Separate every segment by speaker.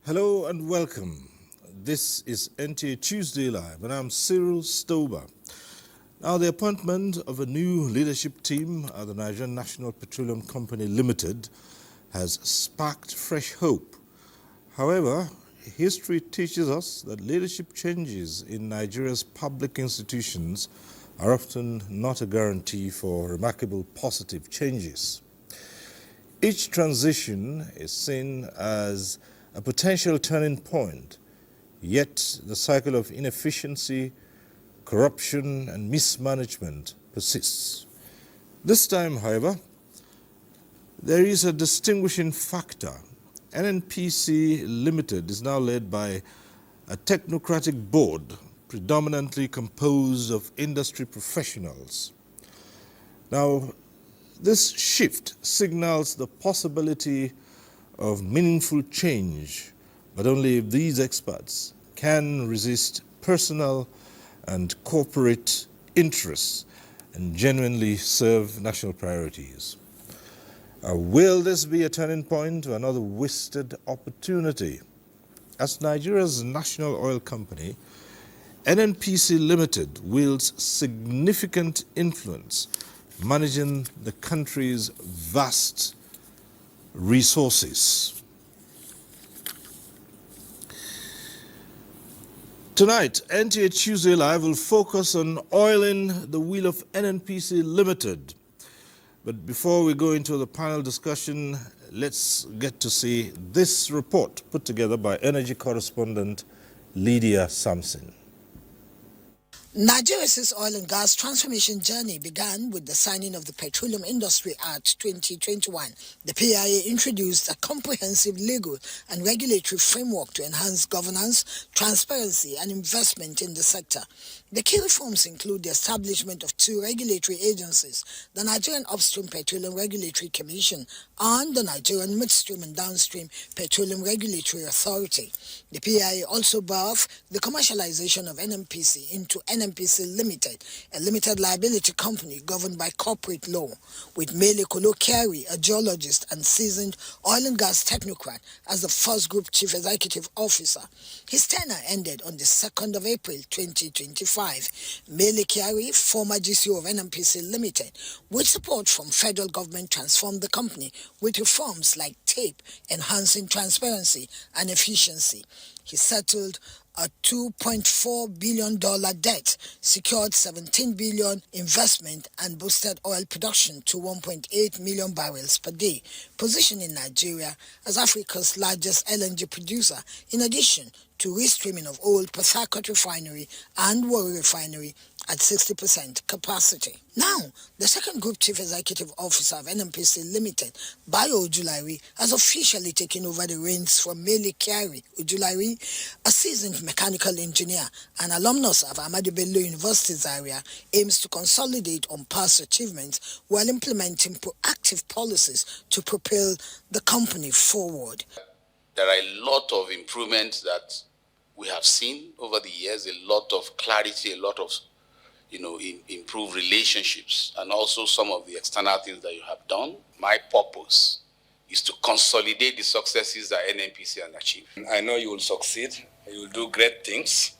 Speaker 1: Hello and welcome. This is NTA Tuesday Live and I'm Cyril Stober. Now, the appointment of a new leadership team at the Nigerian National Petroleum Company Limited has sparked fresh hope. However, history teaches us that leadership changes in Nigeria's public institutions are often not a guarantee for remarkable positive changes. Each transition is seen as a potential turning point, yet the cycle of inefficiency, corruption and mismanagement persists. This time, however, there is a distinguishing factor. NNPC Limited is now led by a technocratic board predominantly composed of industry professionals. Now, this shift signals the possibility of meaningful change, but only if these experts can resist personal and corporate interests and genuinely serve national priorities. Will this be a turning point to another wasted opportunity? As Nigeria's national oil company, NNPC Limited wields significant influence managing the country's vast resources. Tonight, NTA Tuesday Live will focus on oiling the wheel of NNPC Limited. But before we go into the panel discussion, let's get to see this report put together by energy correspondent Lydia Sampson.
Speaker 2: Nigeria's oil and gas transformation journey began with the signing of the Petroleum Industry Act 2021. The PIA introduced a comprehensive legal and regulatory framework to enhance governance, transparency and investment in the sector. The key reforms include the establishment of two regulatory agencies, the Nigerian Upstream Petroleum Regulatory Commission and the Nigerian Midstream and Downstream Petroleum Regulatory Authority. The PIA also birthed the commercialization of NNPC into NNPC Limited, a limited liability company governed by corporate law, with Mele Kolo Kyari, a geologist and seasoned oil and gas technocrat, as the first group chief executive officer. His tenure ended on the 2nd of April 2025. Mele Kyari, former GCO of NNPC Limited, with support from federal government, transformed the company with reforms like TAPE, enhancing transparency and efficiency. He settled a $2.4 billion debt, secured $17 billion investment and boosted oil production to 1.8 million barrels per day, positioning Nigeria as Africa's largest LNG producer, in addition to restreaming of old Port Harcourt refinery and Warri refinery at 60% capacity. Now, the second group chief executive officer of NNPC Limited, Bayo Ojulari, has officially taken over the reins from Mele Kyari. Ojulari, a seasoned mechanical engineer and alumnus of Ahmadu Bello University's area, aims to consolidate on past achievements while implementing proactive policies to propel the company forward.
Speaker 3: There are a lot of improvements that we have seen over the years, a lot of clarity, a lot of improved relationships, and also some of the external things that you have done. My purpose is to consolidate the successes that NNPC has achieved.
Speaker 4: I know you will succeed. You will do great things.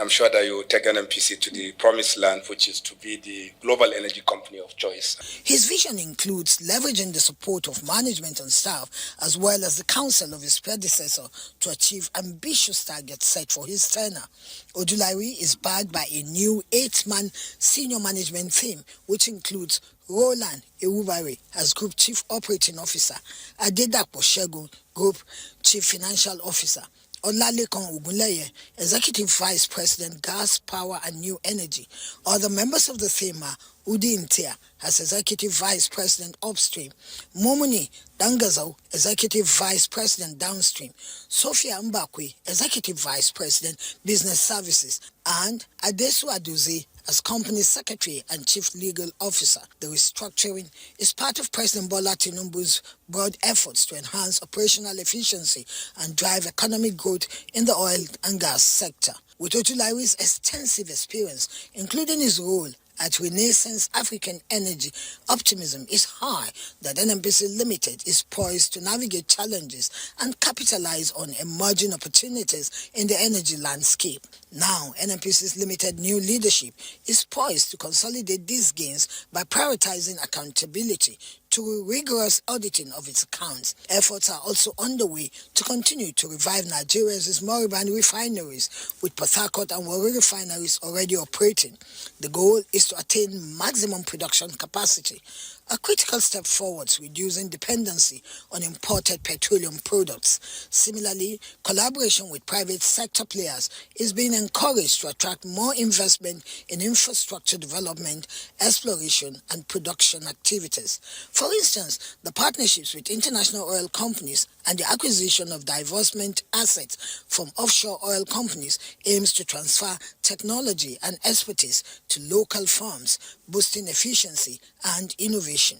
Speaker 4: I'm sure that you will take NNPC to the promised land, which is to be the global energy company of choice.
Speaker 2: His vision includes leveraging the support of management and staff, as well as the counsel of his predecessor, to achieve ambitious targets set for his tenure. Ojulari is backed by a new 8-man senior management team, which includes Roland Ewubare as Group Chief Operating Officer, Adedapo Shegun, Group Chief Financial Officer, Olalekan Ogunleye, Executive Vice President, Gas, Power and New Energy. Other members of the team are Udi Ntia as Executive Vice President, Upstream, Momuni Dangazo, Executive Vice President, Downstream, Sophia Mbakwe, Executive Vice President, Business Services, and Adesu Aduze as Company Secretary and Chief Legal Officer. The restructuring is part of President Bola Tinubu's broad efforts to enhance operational efficiency and drive economic growth in the oil and gas sector. With Ojulari's extensive experience, including his role at Renaissance African Energy, optimism is high that NNPC Limited is poised to navigate challenges and capitalize on emerging opportunities in the energy landscape. Now, NNPC's limited new leadership is poised to consolidate these gains by prioritizing accountability to rigorous auditing of its accounts. Efforts are also underway to continue to revive Nigeria's moribund refineries, with Port Harcourt and Warri refineries already operating. The goal is to attain maximum production capacity, a critical step forward to reducing dependency on imported petroleum products. Similarly, collaboration with private sector players is being encouraged to attract more investment in infrastructure development, exploration, and production activities. For instance, the partnerships with international oil companies and the acquisition of divestment assets from offshore oil companies aims to transfer technology and expertise to local firms, boosting efficiency and innovation.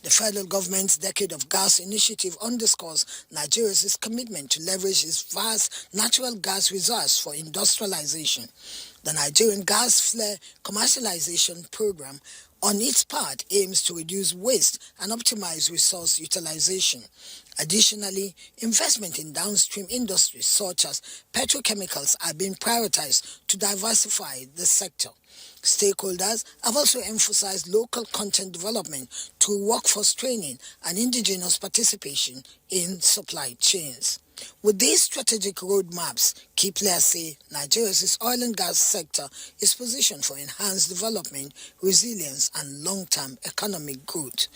Speaker 2: The federal government's Decade of Gas initiative underscores Nigeria's commitment to leverage its vast natural gas reserves for industrialization. The Nigerian Gas Flare Commercialization Program, on its part, aims to reduce waste and optimize resource utilization. Additionally, investment in downstream industries such as petrochemicals are being prioritized to diversify the sector. Stakeholders have also emphasized local content development through workforce training and indigenous participation in supply chains. With these strategic roadmaps, key players say Nigeria's oil and gas sector is positioned for enhanced development, resilience, and long-term economic growth.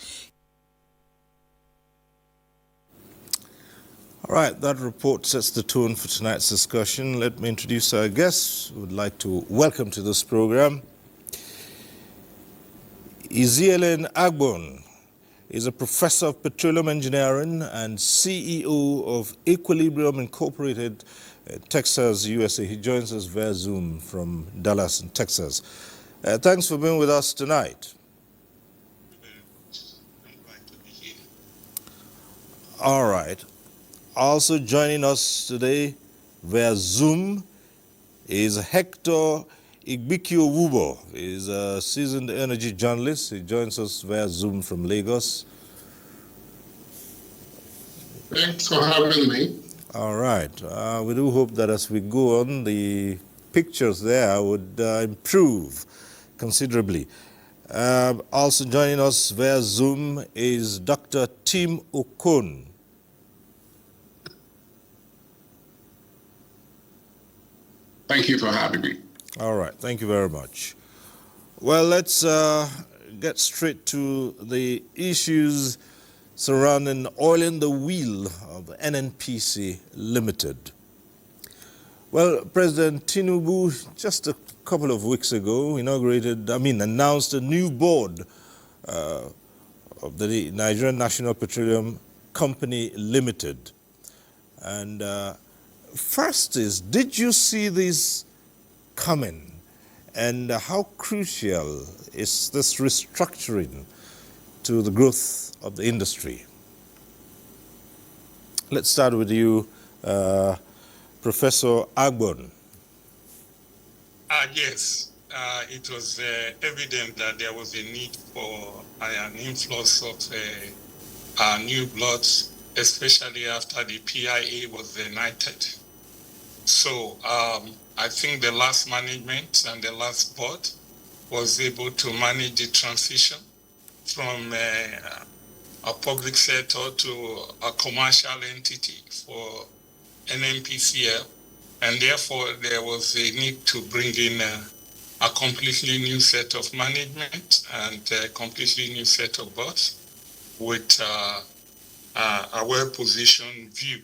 Speaker 1: All right, that report sets the tone for tonight's discussion. Let me introduce our guests. We would like to welcome to this program Ezealin Agbon is a professor of petroleum engineering and CEO of Equilibrium Incorporated, Texas, USA. He joins us via Zoom from Dallas, in Texas. Thanks for being with us tonight.
Speaker 5: I'm glad to be here.
Speaker 1: All right. Also joining us today via Zoom is Hector Igbikio Wubo. He's a seasoned energy journalist. He joins us via Zoom from Lagos.
Speaker 5: Thanks for having me.
Speaker 1: All right. We do hope that as we go on, the pictures there would improve considerably. Also joining us via Zoom is Dr. Tim Okon.
Speaker 5: Thank you for having me.
Speaker 1: All right, thank you very much. Well, let's get straight to the issues surrounding oiling the wheel of NNPC Limited. Well, President Tinubu, just a couple of weeks ago, announced a new board of the Nigerian National Petroleum Company Limited. And first is, did you see this coming? And how crucial is this restructuring to the growth of the industry? Let's start with you, Professor Agbon.
Speaker 6: Yes, it was evident that there was a need for an influx of new blood, especially after the PIA was knighted. So I think the last management and the last board was able to manage the transition from a public sector to a commercial entity for NNPCL, and therefore there was a need to bring in a completely new set of management and a completely new set of boards with a well-positioned view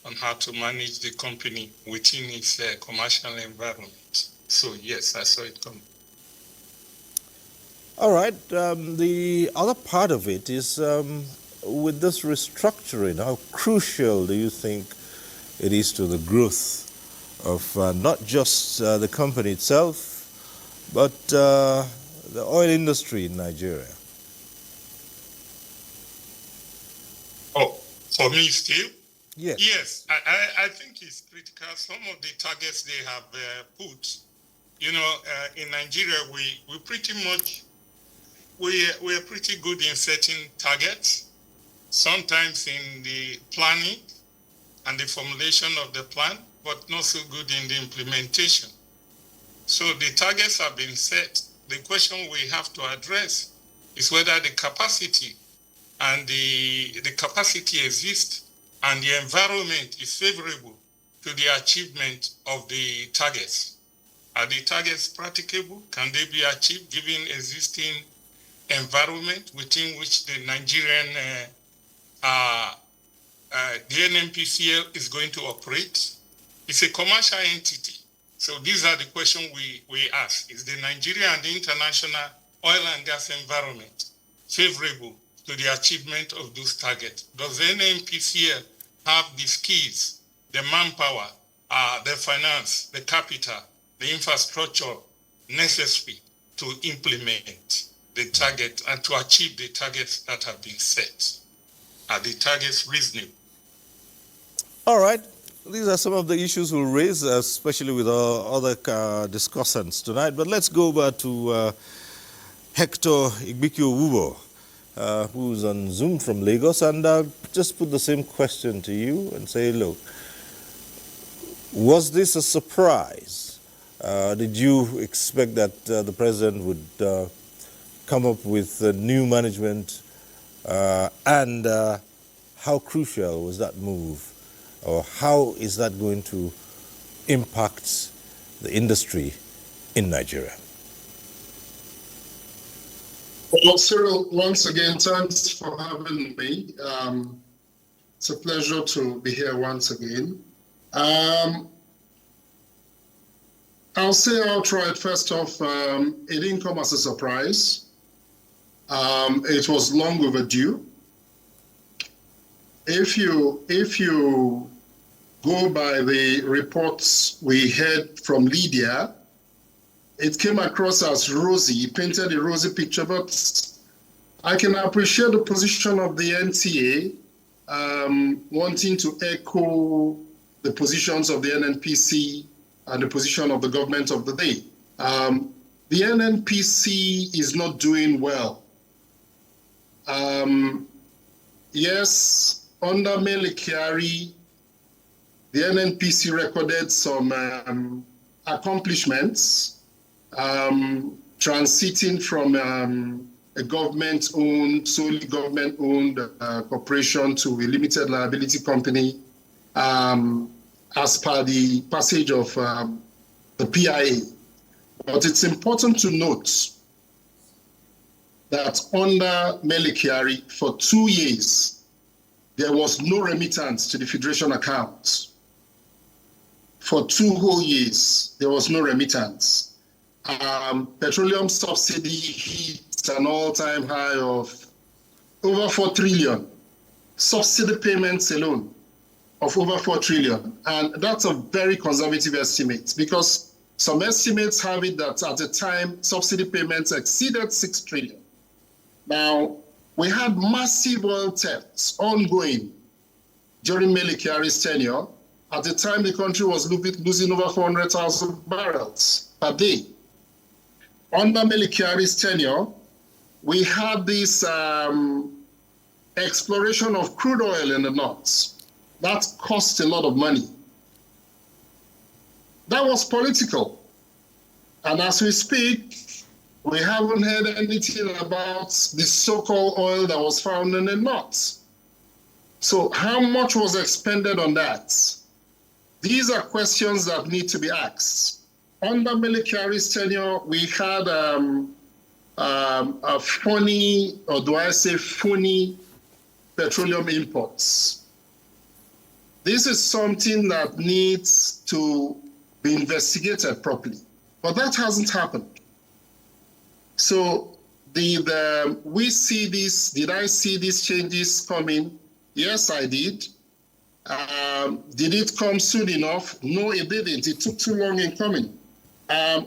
Speaker 6: on how to manage the company within its commercial environment. So yes, I saw it coming.
Speaker 1: All right. The other part of it is with this restructuring, how crucial do you think it is to the growth of not just the company itself, but the oil industry in Nigeria?
Speaker 6: Oh, for me still?
Speaker 1: Yes.
Speaker 6: Yes, I think it's critical. Some of the targets they have put in Nigeria, we pretty much, we're pretty good in setting targets, sometimes in the planning and the formulation of the plan, but not so good in the implementation. So the targets have been set. The question we have to address is whether the capacity and the capacity exists and the environment is favorable to the achievement of the targets. Are the targets practicable? Can they be achieved given existing environment within which the Nigerian, the NNPC is going to operate? It's a commercial entity. So these are the questions we ask. Is the Nigeria and the international oil and gas environment favorable to the achievement of those targets? Does the NNPC have the skills, the manpower, the finance, the capital, the infrastructure necessary to implement the target and to achieve the targets that have been set? Are the targets reasonable?
Speaker 1: All right. These are some of the issues we'll raise, especially with our other discussants tonight. But let's go over to Hector Igbikio-Wubo, who's on Zoom from Lagos. And just put the same question to you and say, look, was this a surprise? Did you expect that the president would come up with new management? And how crucial was that move? Or how is that going to impact the industry in Nigeria?
Speaker 5: Well, Cyril, once again, thanks for having me. It's a pleasure to be here once again. I'll say outright, first off, it didn't come as a surprise. It was long overdue. If you go by the reports we heard from Lydia, it came across as rosy, painted a rosy picture, but I can appreciate the position of the NTA, wanting to echo the positions of the NNPC and the position of the government of the day. The NNPC is not doing well. Yes, under Mele Kyari, the NNPC recorded some accomplishments, transiting from a government-owned, solely government-owned corporation to a limited liability company, as per the passage of the PIA. But it's important to note that under Mele Kyari, for 2 years, there was no remittance to the Federation account. For 2 whole years, there was no remittance. Petroleum subsidy hit an all-time high of over 4 trillion. Subsidy payments alone of over 4 trillion. And that's a very conservative estimate, because some estimates have it that at the time, subsidy payments exceeded 6 trillion. Now, we had massive oil thefts ongoing during Mele Kyari's tenure. At the time, the country was losing over 400,000 barrels per day. Under Mele Kyari's tenure, we had this exploration of crude oil in the north. That cost a lot of money. That was political. And as we speak, we haven't heard anything about the so-called oil that was found in the north. So how much was expended on that? These are questions that need to be asked. Under Mele Kyari's tenure, we had a phony, or do I say phony, petroleum imports. This is something that needs to be investigated properly, but that hasn't happened. So we see this, did I see these changes coming? Yes, I did. Did it come soon enough? No, it didn't. It took too long in coming.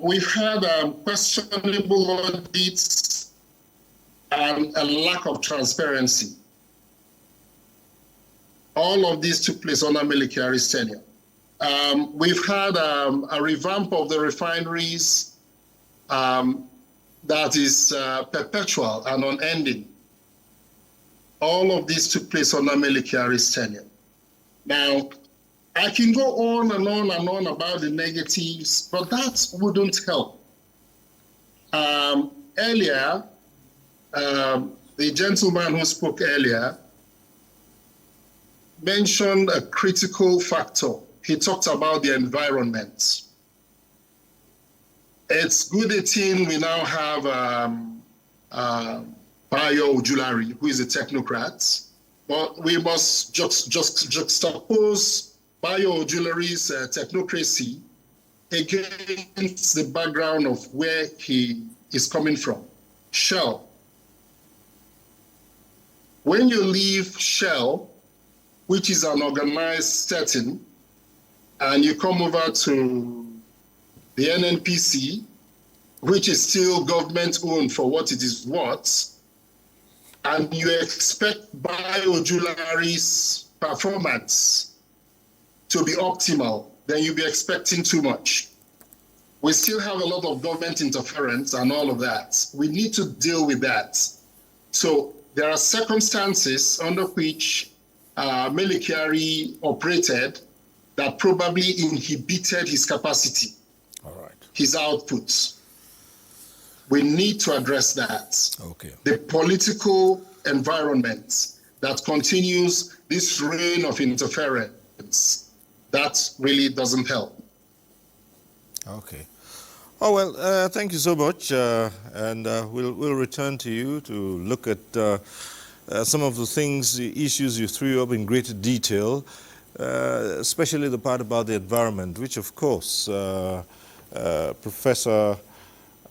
Speaker 5: We've had questionable audits and a lack of transparency. All of this took place under Mele Kyari's tenure. We've had a revamp of the refineries that is perpetual and unending. All of this took place under Mele Kyari's tenure. Now, I can go on and on and on about the negatives, but that wouldn't help. Earlier, the gentleman who spoke earlier mentioned a critical factor. He talked about the environment. It's good a thing we now have Bayo Ojulari, who is a technocrat, but we must just juxtapose Bayo Ojulari's technocracy against the background of where he is coming from. Shell. When you leave Shell, which is an organized setting, and you come over to the NNPC, which is still government-owned for what it is worth, and you expect Bayo Ojulari's performance to be optimal, then you'll be expecting too much. We still have a lot of government interference and all of that. We need to deal with that. So there are circumstances under which Mele Kyari operated that probably inhibited his capacity, his outputs. We need to address that.
Speaker 1: Okay.
Speaker 5: The political environment that continues this reign of interference, that really doesn't help.
Speaker 1: Okay. Oh, well, thank you so much. And we'll return to you to look at some of the things, the issues you threw up in greater detail, especially the part about the environment, which, of course, Professor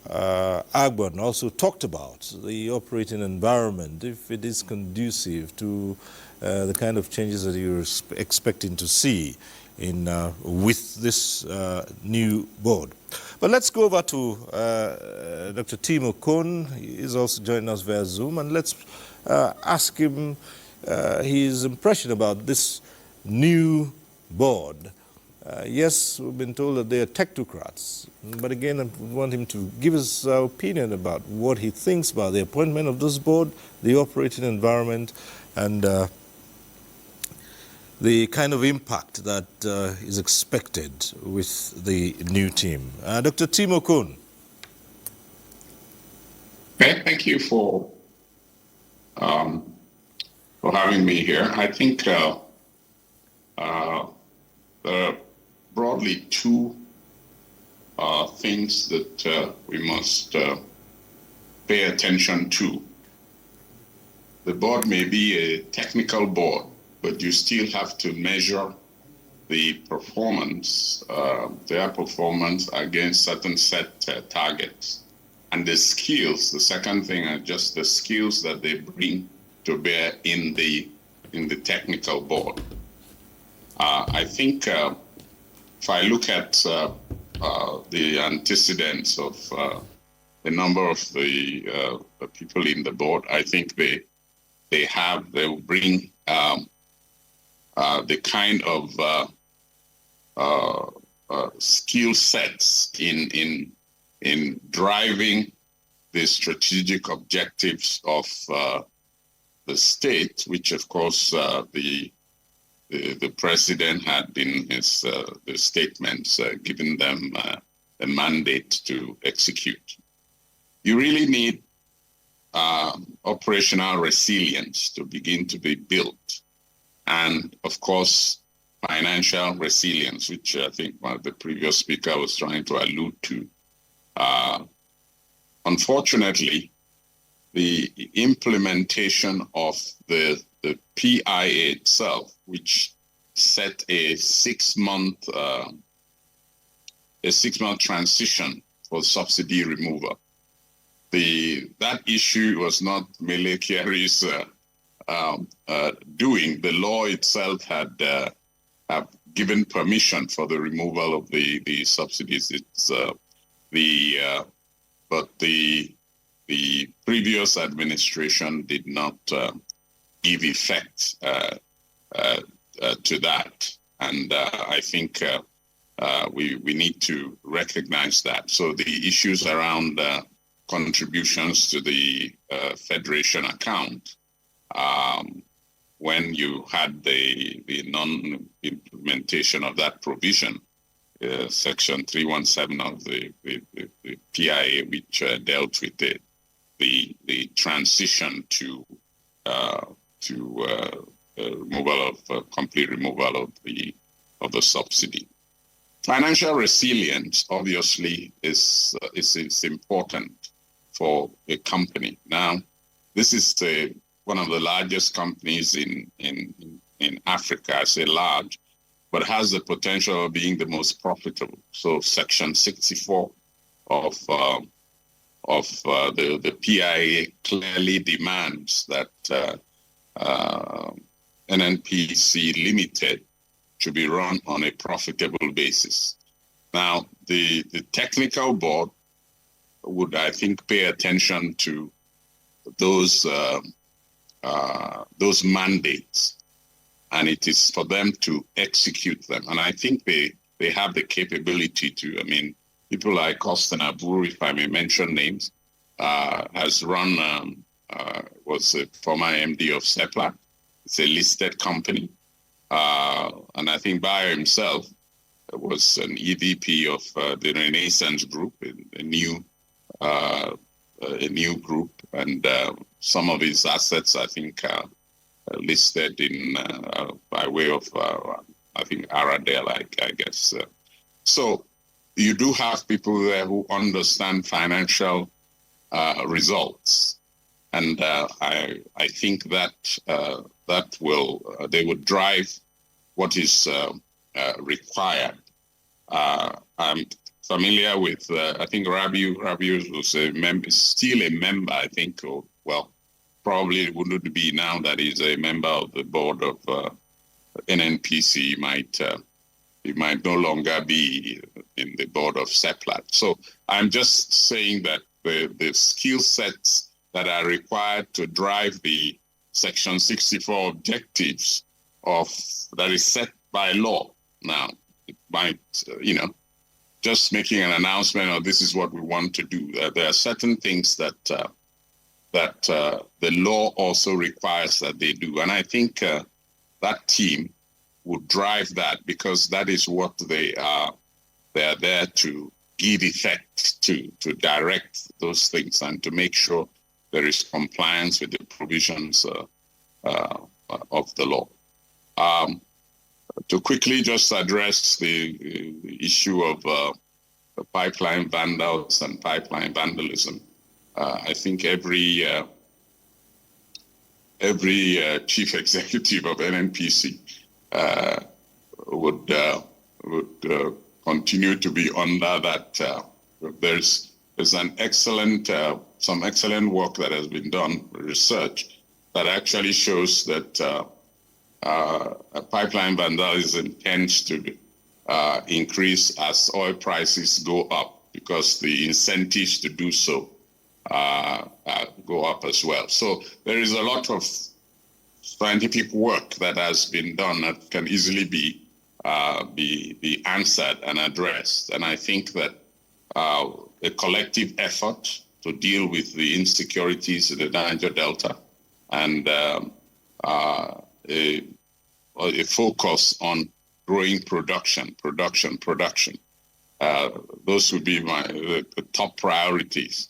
Speaker 1: Agbon also talked about, the operating environment, if it is conducive to the kind of changes that you're expecting to see in with this new board. But let's go over to Dr. Timo Kohn. He is also joining us via Zoom, and let's ask him his impression about this new board. Yes, we've been told that they are technocrats, but again, I want him to give us our opinion about what he thinks about the appointment of this board, the operating environment, and the kind of impact that is expected with the new team. Dr. Timo Kohn.
Speaker 7: Thank you for having me here. I think there are broadly two things that we must pay attention to. The board may be a technical board, but you still have to measure the performance, their performance against certain set targets. And the skills, the second thing are just the skills that they bring to bear in the technical board. I think if I look at the antecedents of the number of the people in the board, I think they will bring the kind of skill sets in driving the strategic objectives of the state, which of course the president had in his the statements given them a mandate to execute. You really need operational resilience to begin to be built. And of course, financial resilience, which I think the previous speaker was trying to allude to. Unfortunately, the implementation of the PIA itself, which set a six-month transition for subsidy removal. That issue was not Mele Kyari's doing. The law itself had given permission for the removal of the subsidies. But the previous administration did not give effect to that, And I think we need to recognize that. So the issues around contributions to the federation account, when you had the non-implementation of that provision, Section 317 of the PIA, which dealt with the transition to complete removal of the subsidy. Financial resilience, obviously, is important for a company. Now, this is one of the largest companies in Africa. I say large, but has the potential of being the most profitable. So Section 64 of the PIA clearly demands that NNPC Limited should be run on a profitable basis. Now, the technical board would, I think, pay attention to those mandates, and it is for them to execute them. And I think they have the capability to. I mean, people like Austin Abu, if I may mention names, has run, was a former MD of Seplat. It's a listed company. And I think by himself was an EVP of the Renaissance Group, a new group, and some of his assets, I think, are listed in by way of, I think, Aradale, I guess. So you do have people there who understand financial results, and I think that they would drive what is required. I'm familiar with, I think Rabiu was still a member, I think, or, well, probably wouldn't be now that he's a member of the board of NNPC. He might no longer be in the board of Seplat. So I'm just saying that the skill sets that are required to drive the Section 64 objectives that is set by law. Now, it might, just making an announcement of this is what we want to do. There are certain things that the law also requires that they do. And I think that team would drive that, because that is what they are there to give effect to direct those things and to make sure there is compliance with the provisions of the law. To quickly just address the issue of the pipeline vandals and pipeline vandalism, I think every chief executive of NNPC would continue to be under that. There's an excellent, some excellent work that has been done, research, that actually shows that pipeline vandalism tends to increase as oil prices go up, because the incentives to do so go up as well. So there is a lot of scientific work that has been done that can easily be answered and addressed. And I think that a collective effort to deal with the insecurities in the Niger Delta and a focus on growing production. Those would be the top priorities.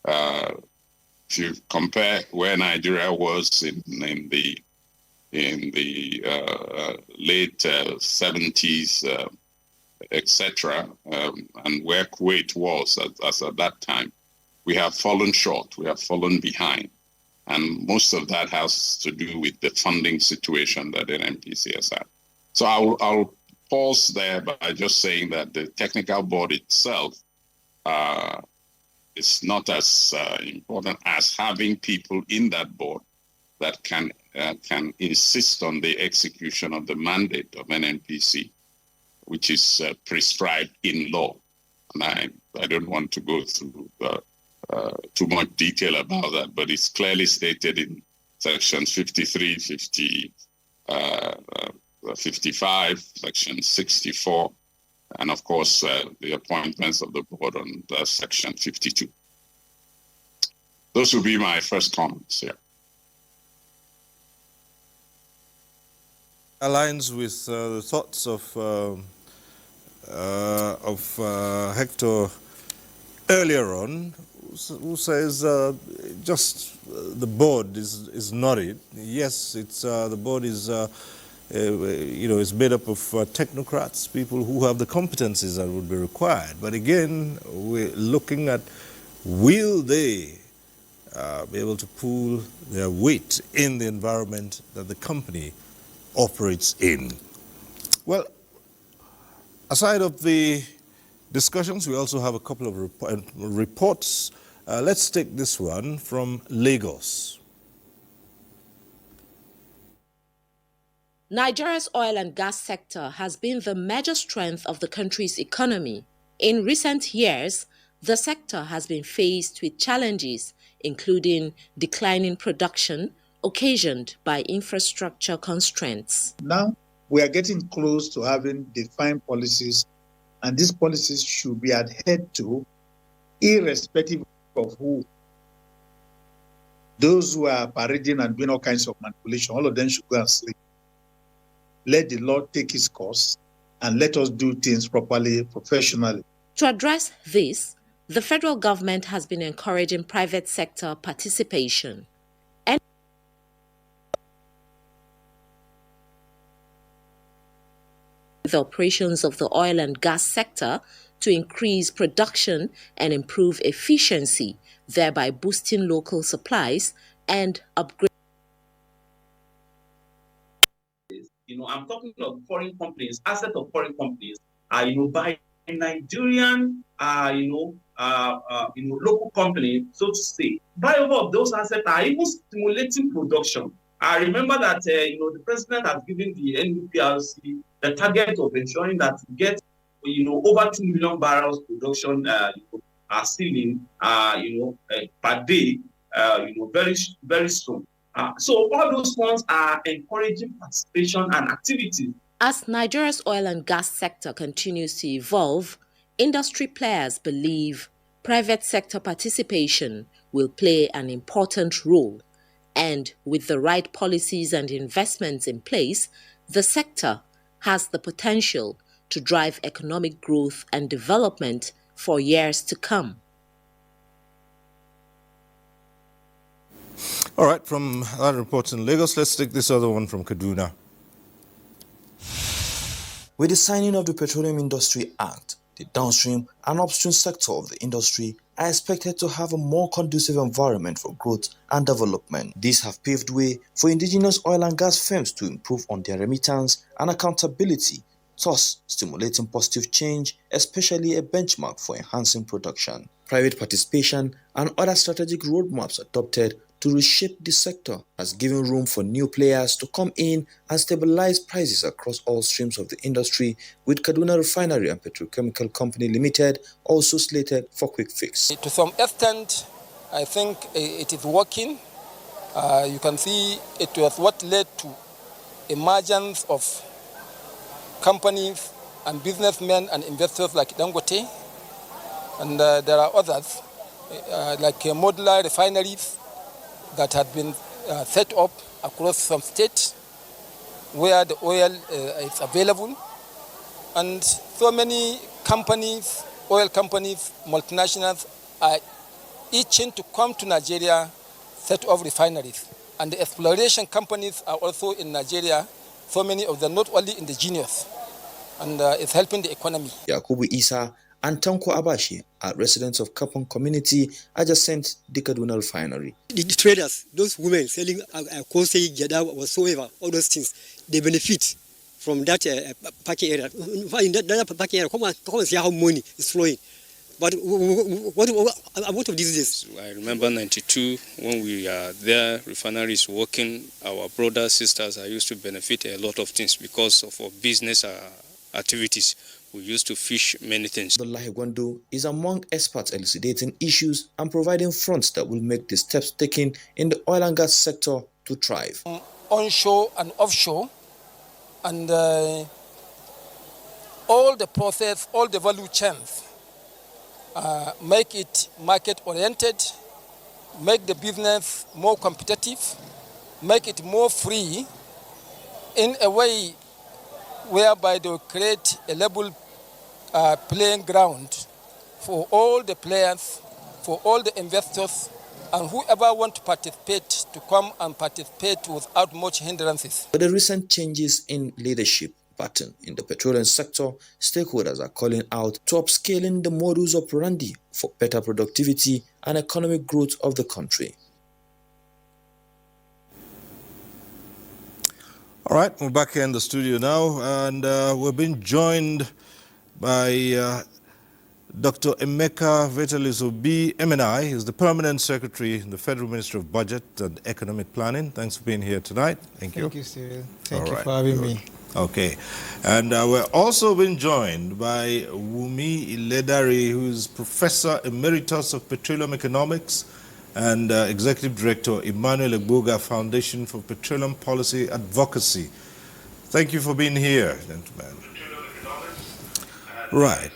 Speaker 7: If you compare where Nigeria was in the late 70s, etc., and where Kuwait was as at that time, we have fallen short. We have fallen behind. And most of that has to do with the funding situation that NNPC has had. So I'll pause there by just saying that the technical board itself is not as important as having people in that board that can insist on the execution of the mandate of NNPC, which is prescribed in law. And I don't want to go through too much detail about that, but it's clearly stated in sections 53, 50, 55, Section 64, and of course, the appointments of the board on Section 52. Those will be my first comments here.
Speaker 1: Aligns with the thoughts of Hector earlier on, who says the board is not it. Yes, it's the board is is made up of technocrats, people who have the competencies that would be required. But again, we're looking at, will they be able to pull their weight in the environment that the company operates in? Well, aside of the discussions, we also have a couple of reports. Let's take this one from Lagos.
Speaker 8: Nigeria's oil and gas sector has been the major strength of the country's economy. In recent years, the sector has been faced with challenges, including declining production occasioned by infrastructure constraints.
Speaker 9: Now, we are getting close to having defined policies, and these policies should be adhered to irrespective of who. Those who are parading and doing all kinds of manipulation, all of them should go and sleep. Let the law take its course and let us do things properly, professionally.
Speaker 8: To address this, the federal government has been encouraging private sector participation. The operations of the oil and gas sector to increase production and improve efficiency, thereby boosting local supplies and upgrade.
Speaker 10: I'm talking of foreign companies, assets of foreign companies, by Nigerian, local company, so to say. Buyover of those assets are even stimulating production. I remember that, the president has given the NNPC the target of ensuring that we get, over 2 million barrels production ceiling, per day, very, very soon. So all those funds are encouraging participation and activity.
Speaker 8: As Nigeria's oil and gas sector continues to evolve, industry players believe private sector participation will play an important role. And with the right policies and investments in place, the sector has the potential to drive economic growth and development for years to come.
Speaker 1: All right, from that report in Lagos, let's take this other one from Kaduna.
Speaker 11: With the signing of the Petroleum Industry Act, the downstream and upstream sector of the industry are expected to have a more conducive environment for growth and development. These have paved way for indigenous oil and gas firms to improve on their remittance and accountability, thus stimulating positive change, especially a benchmark for enhancing production. Private participation and other strategic roadmaps adopted to reshape the sector has given room for new players to come in and stabilize prices across all streams of the industry, with Kaduna Refinery and Petrochemical Company Limited also slated for quick fix.
Speaker 12: To some extent, I think it is working. You can see it was what led to emergence of companies and businessmen and investors like Dangote, and there are others like modular refineries that had been set up across some states where the oil is available, and so many companies, oil companies, multinationals are itching to come to Nigeria, set up refineries, and the exploration companies are also in Nigeria, so many of them not only indigenous, and it's helping the economy.
Speaker 11: Yakubu Isa and Tanko Abashi are residents of Kapon community adjacent the Kaduna Refinery.
Speaker 13: The traders, those women selling kosei, jada, whatsoever, all those things, they benefit from that parking area. In that parking area, come and see how money is flowing. But what of these days?
Speaker 14: I remember 92 when we are there, refineries working, our brothers, sisters are used to benefit a lot of things because of our business activities. We used to fish many things.
Speaker 11: Abdullahi Gwando is among experts elucidating issues and providing fronts that will make the steps taken in the oil and gas sector to thrive.
Speaker 12: Onshore and offshore, and all the process, all the value chains, make it market-oriented, make the business more competitive, make it more free in a way whereby they will create a level playing ground for all the players, for all the investors, and whoever want to participate to come and participate without much hindrances.
Speaker 11: With the recent changes in leadership pattern in the petroleum sector, stakeholders are calling out to upscaling the modus operandi for better productivity and economic growth of the country.
Speaker 1: All right, we're back here in the studio now, and we're being joined by Dr. Emeka Vetalizobi MNI. He's the Permanent Secretary in the Federal Ministry of Budget and Economic Planning. Thanks for being here tonight. Thank you.
Speaker 15: Thank you, Cyril. Thank you for having me.
Speaker 1: Okay, and we're also being joined by Wumi Iledari, who's Professor Emeritus of Petroleum Economics and Executive Director, Emmanuel Egboga Foundation for Petroleum Policy Advocacy. Thank you for being here, gentlemen. Right.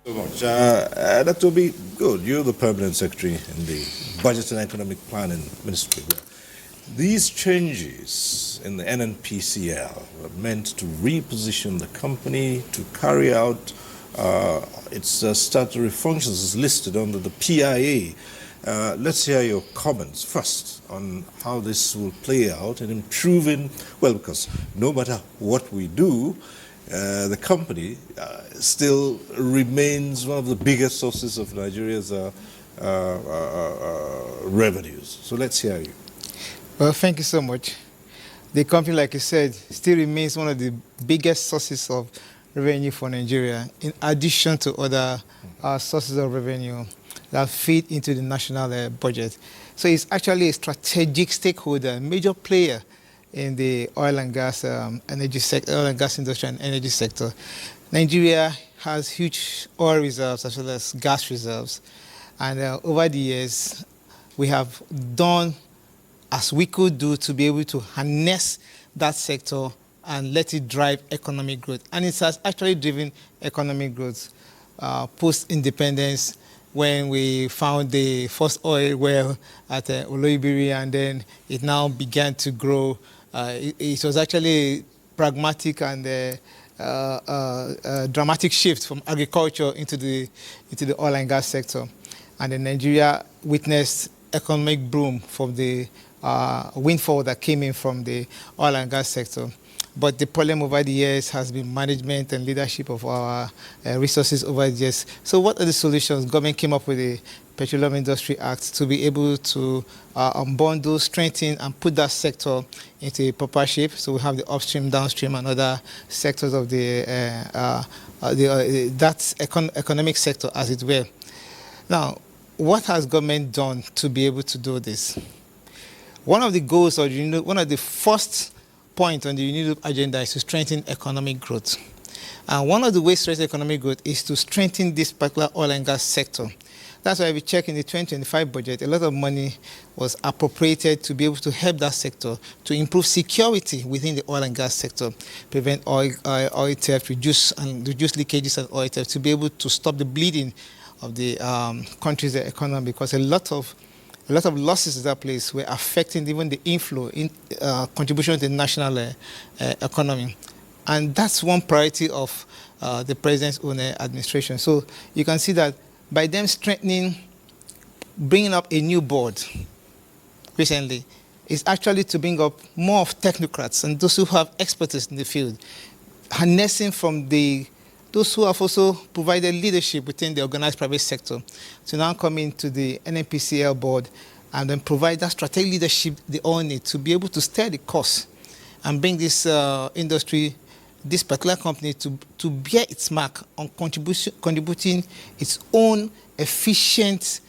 Speaker 1: So much. Dr. Obi, good. You're the Permanent Secretary in the Budget and Economic Planning Ministry. These changes in the NNPCL were meant to reposition the company to carry out its statutory functions as listed under the PIA. Let's hear your comments first on how this will play out in improving, well, because no matter what we do, the company still remains one of the biggest sources of Nigeria's revenues. So let's hear you.
Speaker 15: Well, thank you so much. The company, like you said, still remains one of the biggest sources of revenue for Nigeria, in addition to other sources of revenue that feed into the national budget. So it's actually a strategic stakeholder, major player in the oil and gas energy sector, oil and gas industry and energy sector. Nigeria has huge oil reserves as well as gas reserves, and over the years we have done as we could do to be able to harness that sector and let it drive economic growth. And it has actually driven economic growth post-independence, when we found the first oil well at Oloibiri, and then it now began to grow. It was actually a pragmatic and dramatic shift from agriculture into the oil and gas sector. And then Nigeria witnessed economic boom from the windfall that came in from the oil and gas sector. But the problem over the years has been management and leadership of our resources over the years. So what are the solutions? Government came up with the Petroleum Industry Act to be able to unbundle, strengthen, and put that sector into a proper shape. So we have the upstream, downstream, and other sectors of that economic sector, as it were. Now, what has government done to be able to do this? One of the goals, or one of the first point on the UNIDOP agenda is to strengthen economic growth. And one of the ways to strengthen economic growth is to strengthen this particular oil and gas sector. That's why we check in the 2025 budget, a lot of money was appropriated to be able to help that sector to improve security within the oil and gas sector, prevent oil theft, reduce leakages and oil theft, to be able to stop the bleeding of the country's economy, because a lot of losses in that place were affecting even the inflow in contribution to the national economy. And that's one priority of the president's own administration. So you can see that by them bringing up a new board recently, is actually to bring up more of technocrats and those who have expertise in the field, harnessing from those who have also provided leadership within the organized private sector to now come into the NNPCL board and then provide that strategic leadership they all need to be able to steer the course and bring this industry, this particular company, to bear its mark on contributing its own efficient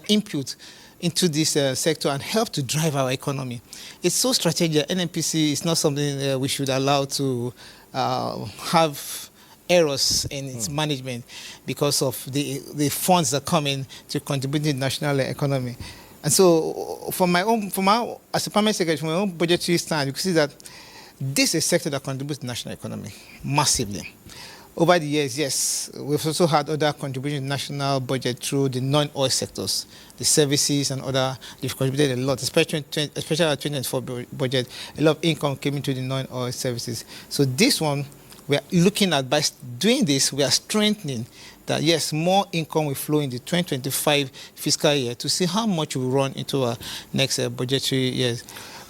Speaker 15: input into this sector and help to drive our economy. It's so strategic. NNPC is not something we should allow to have errors in its management because of the funds that come in to contribute to the national economy. And so, as a permanent secretary, from my own budgetary stand, you can see that this is a sector that contributes to the national economy massively. Over the years, yes, we've also had other contributions to the national budget through the non-oil sectors, the services and other. They've contributed a lot, especially our 2024 budget. A lot of income came into the non-oil services. So this one, we are looking at, by doing this, we are strengthening that, yes, more income will flow in the 2025 fiscal year to see how much will run into our next budgetary years.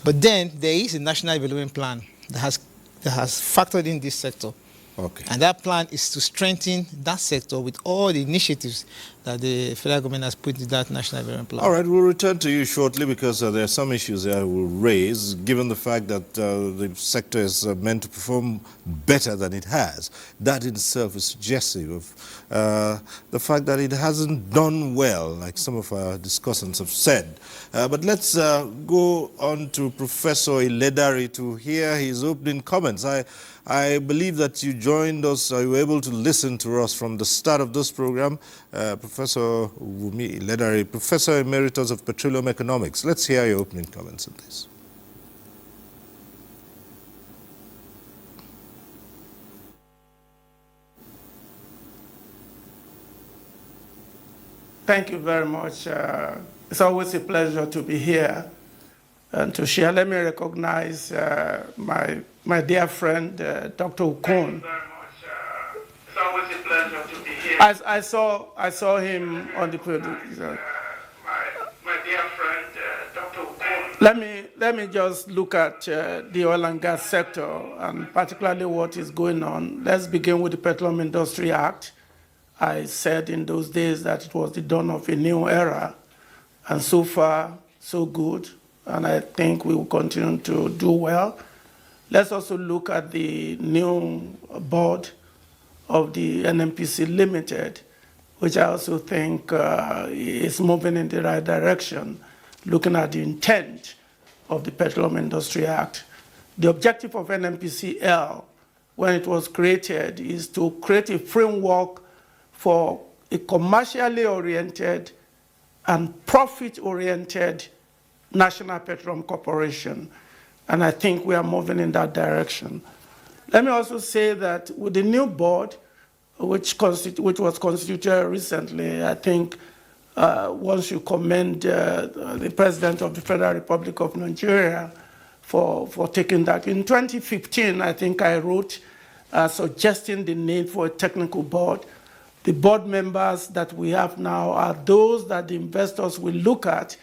Speaker 15: But then there is a national development plan that has factored in this sector.
Speaker 1: Okay.
Speaker 15: And that plan is to strengthen that sector with all the initiatives that the federal government has put in that national development plan.
Speaker 1: All right, we'll return to you shortly because there are some issues that I will raise, given the fact that the sector is meant to perform better than it has. That in itself is suggestive of the fact that it hasn't done well, like some of our discussants have said. But let's go on to Professor Iledari to hear his opening comments. I believe that you joined us, you were able to listen to us from the start of this program. Professor Wumi Iledari, Professor Emeritus of Petroleum Economics. Let's hear your opening comments on this.
Speaker 16: Thank you very much. It's always a pleasure to be here and to share. Let me recognize my dear friend, Dr. Ukon. It's always a pleasure to be here. I saw him on the producer. My dear friend, Dr. Ukon. Let me just look at the oil and gas sector and particularly what is going on. Let's begin with the Petroleum Industry Act. I said in those days that it was the dawn of a new era, and so far, so good, and I think we will continue to do well. Let's also look at the new board of the NNPC Limited, which I also think is moving in the right direction, looking at the intent of the Petroleum Industry Act. The objective of NNPCL, when it was created, is to create a framework for a commercially oriented and profit-oriented National Petroleum Corporation. And I think we are moving in that direction. Let me also say that with the new board, which was constituted recently, I think one should commend the President of the Federal Republic of Nigeria for taking that. In 2015, I think I wrote suggesting the need for a technical board. The board members that we have now are those that the investors will look at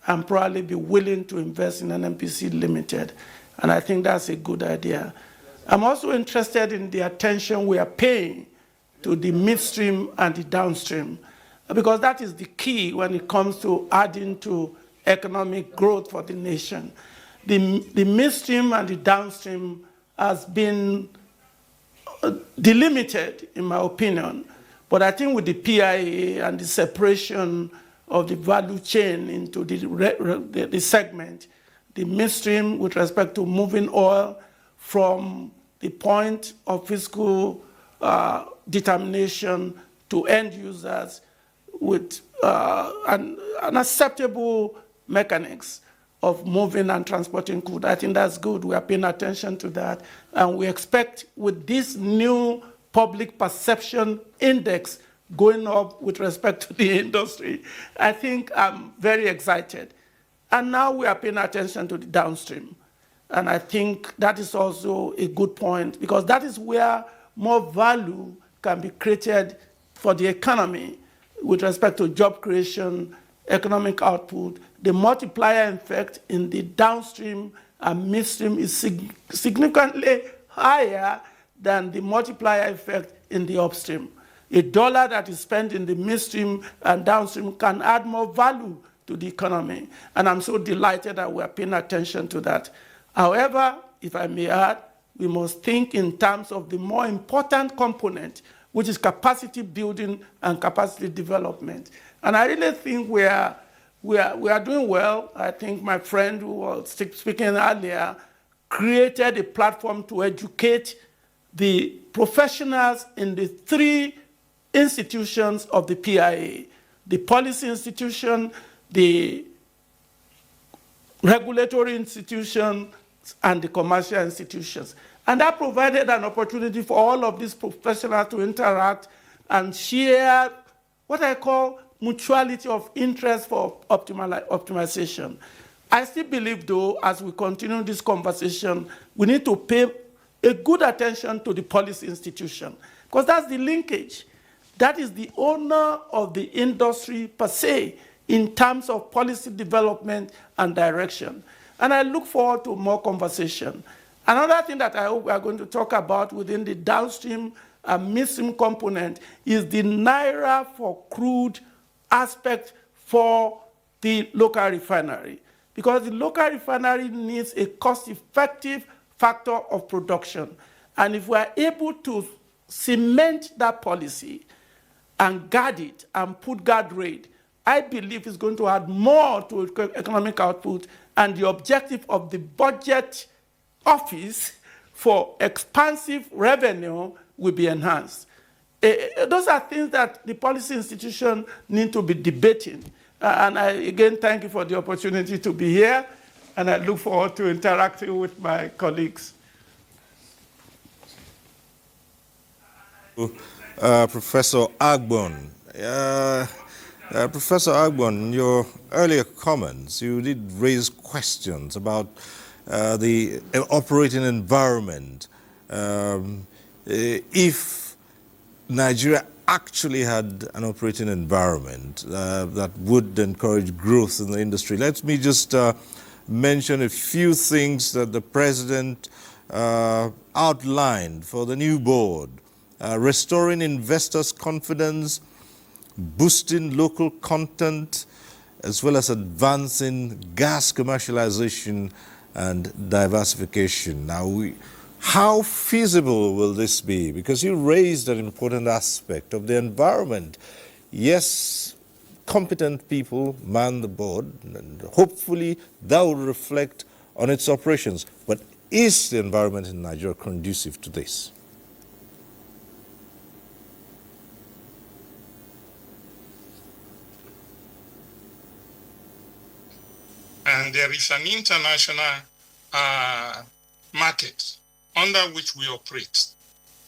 Speaker 16: and probably be willing to invest in NNPC Limited. And I think that's a good idea. I'm also interested in the attention we are paying to the midstream and the downstream, because that is the key when it comes to adding to economic growth for the nation. The midstream and the downstream has been delimited, in my opinion. But I think with the PIA and the separation of the value chain into the segment, the midstream with respect to moving oil from the point of fiscal determination to end users with an acceptable mechanics of moving and transporting crude. I think that's good. We are paying attention to that. And we expect with this new public perception index going up with respect to the industry, I think I'm very excited. And now we are paying attention to the downstream. And I think that is also a good point, because that is where more value can be created for the economy with respect to job creation, economic output. The multiplier effect in the downstream and midstream is significantly higher than the multiplier effect in the upstream. A dollar that is spent in the midstream and downstream can add more value to the economy. And I'm so delighted that we are paying attention to that. However, if I may add, we must think in terms of the more important component, which is capacity building and capacity development. And I really think we are doing well. I think my friend who was speaking earlier created a platform to educate the professionals in the three institutions of the PIA, the policy institution, the regulatory institutions and the commercial institutions. And that provided an opportunity for all of these professionals to interact and share what I call mutuality of interest for optimization. I still believe, though, as we continue this conversation, we need to pay a good attention to the policy institution, because that's the linkage. That is the owner of the industry per se in terms of policy development and direction. And I look forward to more conversation. Another thing that I hope we are going to talk about within the downstream and midstream component is the Naira for crude aspect for the local refinery. Because the local refinery needs a cost-effective factor of production. And if we are able to cement that policy and guard it and put guardrail, I believe it's going to add more to economic output, and the objective of the budget office for expansive revenue will be enhanced. Those are things that the policy institution need to be debating. And I, again, thank you for the opportunity to be here, and I look forward to interacting with my colleagues.
Speaker 1: Professor Agbon. Professor Agbon, in your earlier comments, you did raise questions about the operating environment. If Nigeria actually had an operating environment that would encourage growth in the industry. Let me just mention a few things that the President outlined for the new board. Restoring investors' confidence, boosting local content, as well as advancing gas commercialization and diversification. Now, how feasible will this be? Because you raised an important aspect of the environment. Yes, competent people man the board, and hopefully that will reflect on its operations. But is the environment in Nigeria conducive to this?
Speaker 6: And there is an international market under which we operate.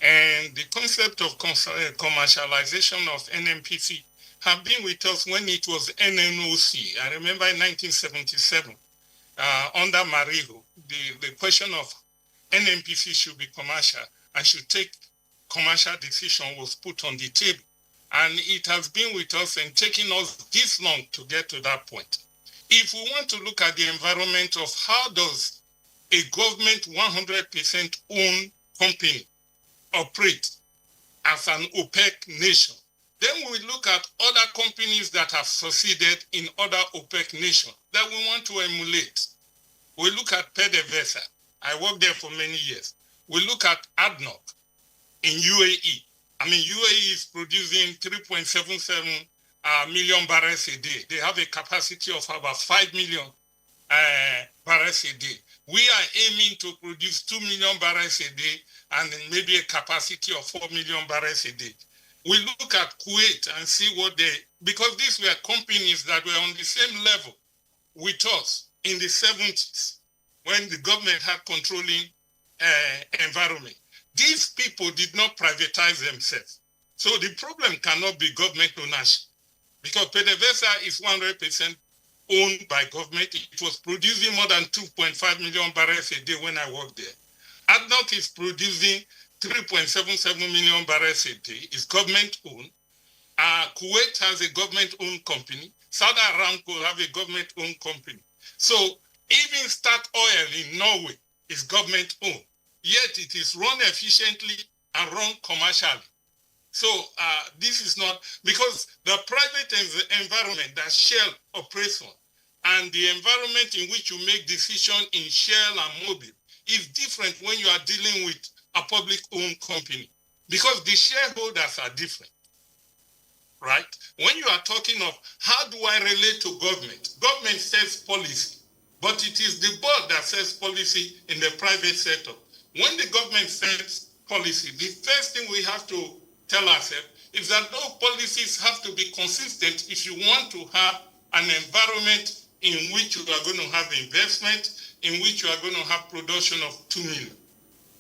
Speaker 6: And the concept of commercialization of NNPC have been with us when it was NNOC. I remember in 1977, under Mariho, the question of NNPC should be commercial and should take commercial decision was put on the table. And it has been with us and taking us this long to get to that point. If we want to look at the environment of how does a government 100% owned company operate as an OPEC nation, then we look at other companies that have succeeded in other OPEC nations that we want to emulate. We look at PDVSA. I worked there for many years. We look at ADNOC in UAE. I mean, UAE is producing 3.77 million barrels a day. They have a capacity of about 5 million barrels a day. We are aiming to produce 2 million barrels a day and maybe a capacity of 4 million barrels a day. We look at Kuwait and see what they, because these were companies that were on the same level with us in the 70s when the government had controlling environment. These people did not privatize themselves. So the problem cannot be government ownership, because PDVSA is 100% owned by government. It was producing more than 2.5 million barrels a day when I worked there. ADNOC is producing 3.77 million barrels a day. It's government owned. Kuwait has a government-owned company. Saudi Aramco have a government-owned company. So even Start Oil in Norway is government-owned. Yet it is run efficiently and run commercially. So this is not, because the private environment that Shell operates on and the environment in which you make decisions in Shell and Mobil is different when you are dealing with a public-owned company, because the shareholders are different, right? When you are talking of how do I relate to government, government sets policy, but it is the board that sets policy in the private sector. When the government sets policy, the first thing we have to tell ourselves is that those policies have to be consistent if you want to have an environment in which you are going to have investment, in which you are going to have production of 2 million.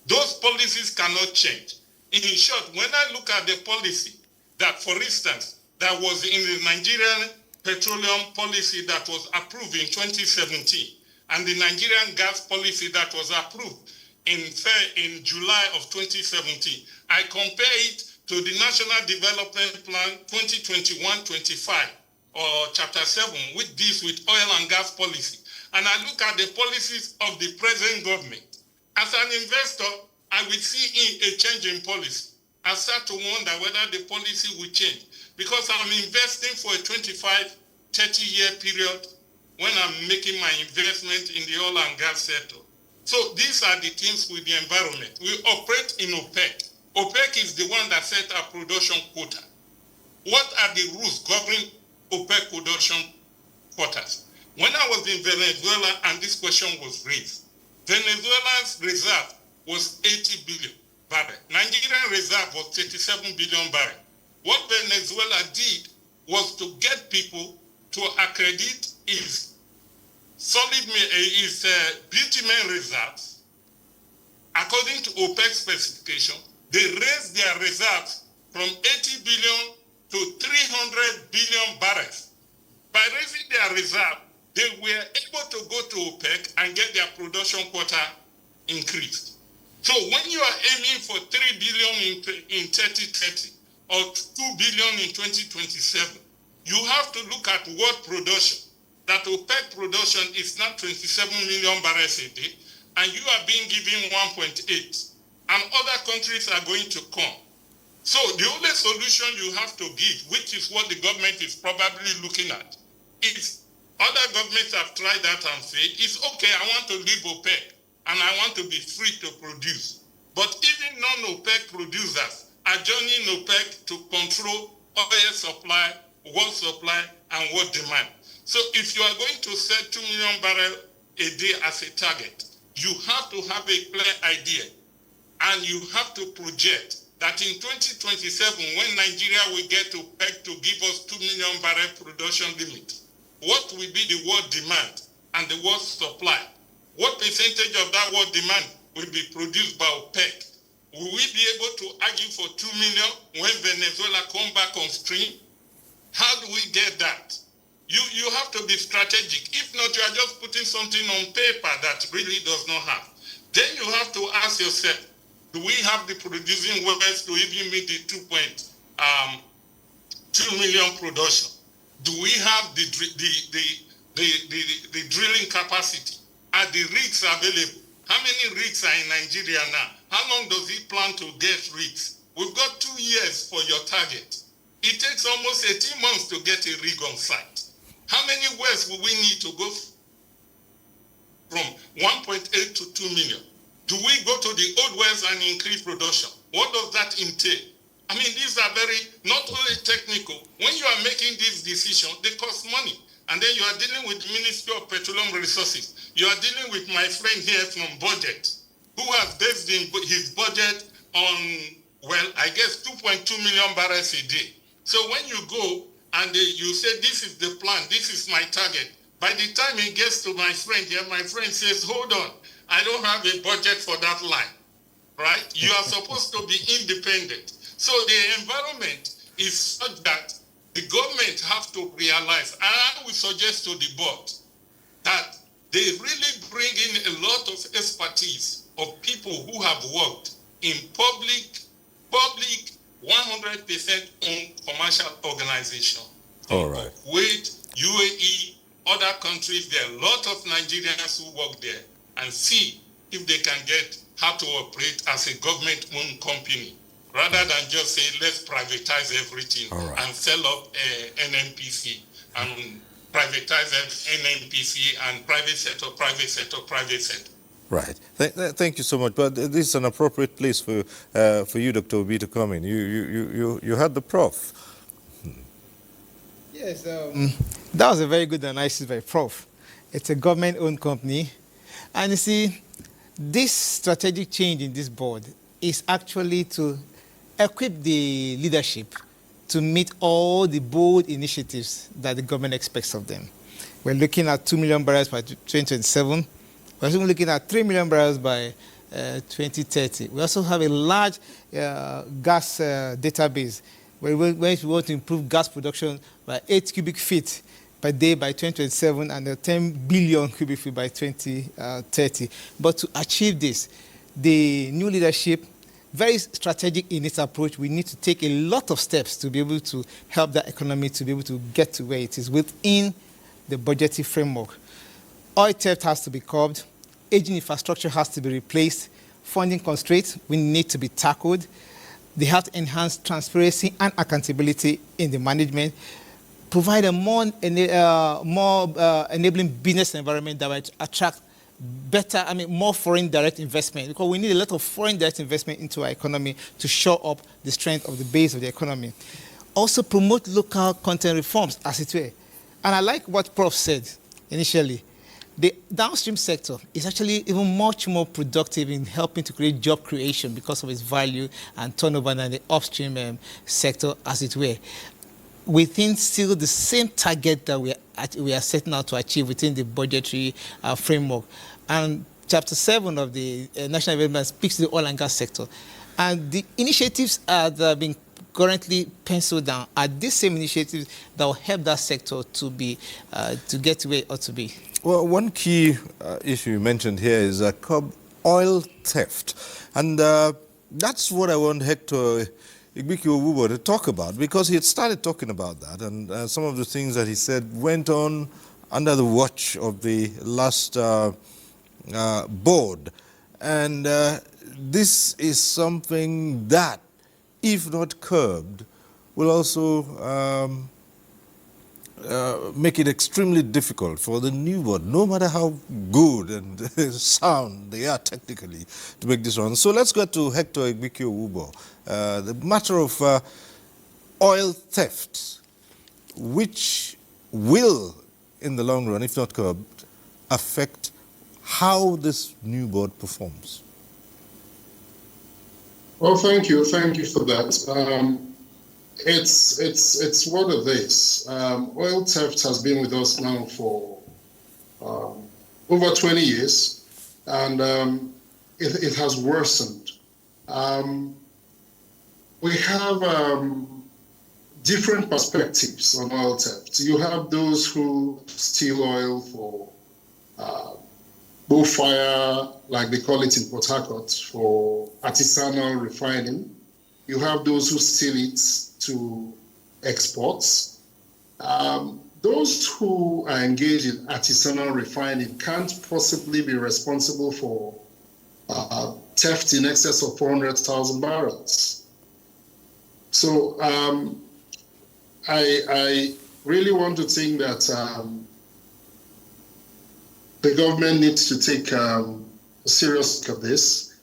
Speaker 6: Those policies cannot change. In short, when I look at the policy that, for instance, that was in the Nigerian petroleum policy that was approved in 2017, and the Nigerian gas policy that was approved in July of 2017, I compare it to the National Development Plan 2021-25, or Chapter 7, which deals with oil and gas policy. And I look at the policies of the present government. As an investor, I will see a change in policy. I start to wonder whether the policy will change, because I'm investing for a 25, 30-year period when I'm making my investment in the oil and gas sector. So these are the things with the environment. We operate in OPEC. OPEC is the one that set our production quota. What are the rules governing OPEC production quotas? When I was in Venezuela and this question was raised, Venezuela's reserve was 80 billion barrels. Nigerian reserve was 37 billion barrels. What Venezuela did was to get people to accredit his bitumen reserves. According to OPEC specification, they raised their reserves from 80 billion to 300 billion barrels. By raising their reserve, they were able to go to OPEC and get their production quota increased. So when you are aiming for 3 billion in 2030 or 2 billion in 2027, you have to look at world production. That OPEC production is not 27 million barrels a day, and you are being given 1.8, and other countries are going to come. So the only solution you have to give, which is what the government is probably looking at, is other governments have tried that and said, it's okay, I want to leave OPEC, and I want to be free to produce. But even non-OPEC producers are joining OPEC to control oil supply, world supply, and world demand. So if you are going to set 2 million barrels a day as a target, you have to have a clear idea, and you have to project that in 2027, when Nigeria will get to PEC to give us 2 million barrel production limit, what will be the world demand and the world supply? What percentage of that world demand will be produced by OPEC? Will we be able to argue for 2 million when Venezuela come back on stream? How do we get that? You have to be strategic. If not, you are just putting something on paper that really does not have. Then you have to ask yourself, do we have the producing wells to even meet the 2 million production? Do we have the drilling capacity? Are the rigs available? How many rigs are in Nigeria now? How long does he plan to get rigs? We've got 2 years for your target. It takes almost 18 months to get a rig on site. How many wells will we need to go from 1.8 to 2 million? Do we go to the old wells and increase production? What does that entail? I mean, these are not only technical. When you are making these decisions, they cost money. And then you are dealing with the Ministry of Petroleum Resources. You are dealing with my friend here from Budget, who has based his budget on, well, I guess 2.2 million barrels a day. So when you go and you say, this is the plan, this is my target, by the time it gets to my friend here, my friend says, hold on, I don't have a budget for that line, right? You are supposed to be independent. So the environment is such that the government have to realize, and I will suggest to the board, that they really bring in a lot of expertise of people who have worked in public 100% owned commercial organization.
Speaker 1: All right.
Speaker 6: Kuwait, UAE, other countries, there are a lot of Nigerians who work there, and see if they can get how to operate as a government-owned company, rather than just say, let's privatize everything and sell up NNPC and privatize NNPC and private sector.
Speaker 1: Right. Thank you so much. But this is an appropriate place for you, Dr. Obi, to come in. You had the prof.
Speaker 15: Yes, that was a very good analysis by Prof. It's a government-owned company. And you see, this strategic change in this board is actually to equip the leadership to meet all the bold initiatives that the government expects of them. We're looking at 2 million barrels by 2027. We're also looking at 3 million barrels by 2030. We also have a large gas database where we want to improve gas production by 8 cubic feet per day by 2027 and 10 billion cubic feet by 2030. But to achieve this, the new leadership, very strategic in its approach, we need to take a lot of steps to be able to help that economy to be able to get to where it is within the budgetary framework. Oil theft has to be curbed, aging infrastructure has to be replaced, funding constraints will need to be tackled, they have to enhance transparency and accountability in the management, provide a more enabling business environment that will attract more foreign direct investment, because we need a lot of foreign direct investment into our economy to shore up the strength of the base of the economy. Also promote local content reforms, as it were. And I like what Prof said initially. The downstream sector is actually even much more productive in helping to create job creation because of its value and turnover than the upstream sector, as it were, within still the same target that we are setting out to achieve within the budgetary framework. And Chapter 7 of the National Development speaks to the oil and gas sector. And the initiatives that are being currently penciled down are these same initiatives that will help that sector to get to where it ought to be.
Speaker 1: Well, one key issue you mentioned here is curb oil theft. And that's what I want Hector Igbiki-Owubo to talk about, because he had started talking about that, and some of the things that he said went on under the watch of the last board. And this is something that, if not curbed, will also make it extremely difficult for the new board, no matter how good and sound they are technically, to make this one. So let's go to Hector Igbiki-Owubo. The matter of oil theft, which will, in the long run, if not curbed, affect how this new board performs.
Speaker 5: Well, thank you for that. It's what it is. Oil theft has been with us now for over 20 years, and it has worsened. We have different perspectives on oil theft. You have those who steal oil for bullfire, like they call it in Port Harcourt, for artisanal refining. You have those who steal it to exports. Those who are engaged in artisanal refining can't possibly be responsible for theft in excess of 400,000 barrels. So I really want to think that the government needs to take a serious look at this.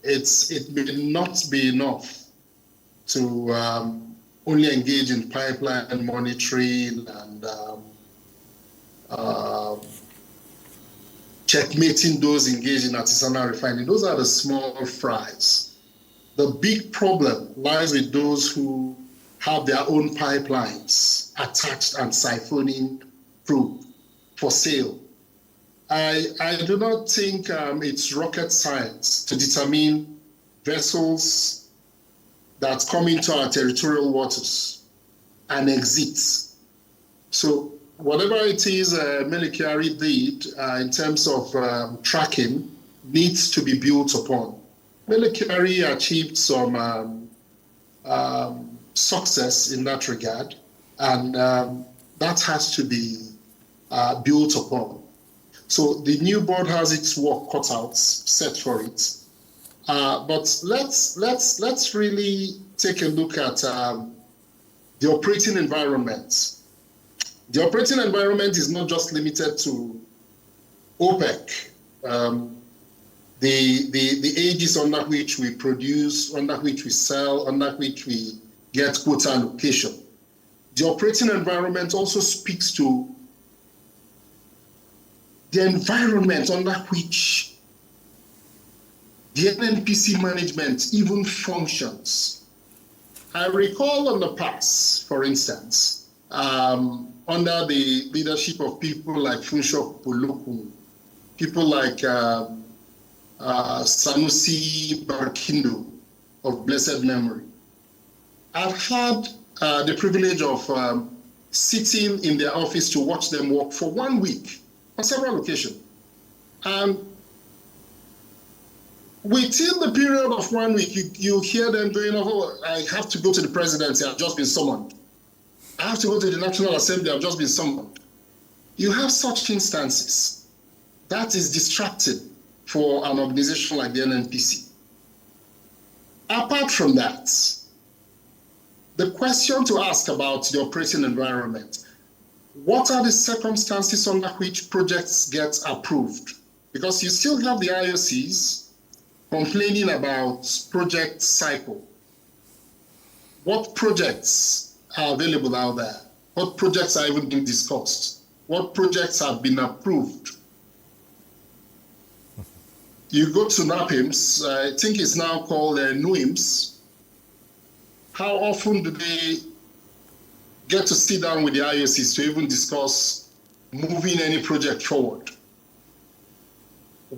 Speaker 5: It may not be enough to only engage in pipeline monitoring and checkmating those engaged in artisanal refining. Those are the small fries. The big problem lies with those who have their own pipelines attached and siphoning crude for sale. I do not think it's rocket science to determine vessels that come into our territorial waters and exit. So whatever it is Melikiari did in terms of tracking needs to be built upon. Melikiari achieved some success in that regard, and that has to be built upon. So the new board has its work cut out, set for it. But let's really take a look at the operating environment. The operating environment is not just limited to OPEC. The ages under which we produce, under which we sell, under which we get quota allocation. The operating environment also speaks to the environment under which the NNPC management even functions. I recall in the past, for instance, on under the leadership of people like Funsho Puluku, people like Sanusi Barkindo of blessed memory. I've had the privilege of sitting in their office to watch them work for 1 week on several occasions. And within the period of 1 week, you hear them going, oh, I have to go to the presidency, I've just been summoned. I have to go to the National Assembly, I've just been summoned. You have such instances. That is distracting for an organization like the NNPC. Apart from that, the question to ask about the operating environment, what are the circumstances under which projects get approved? Because you still have the IOCs complaining about project cycle. What projects are available out there? What projects are even being discussed? What projects have been approved? You go to NAPIMS, I think it's now called NUIMS. How often do they get to sit down with the IOCs to even discuss moving any project forward?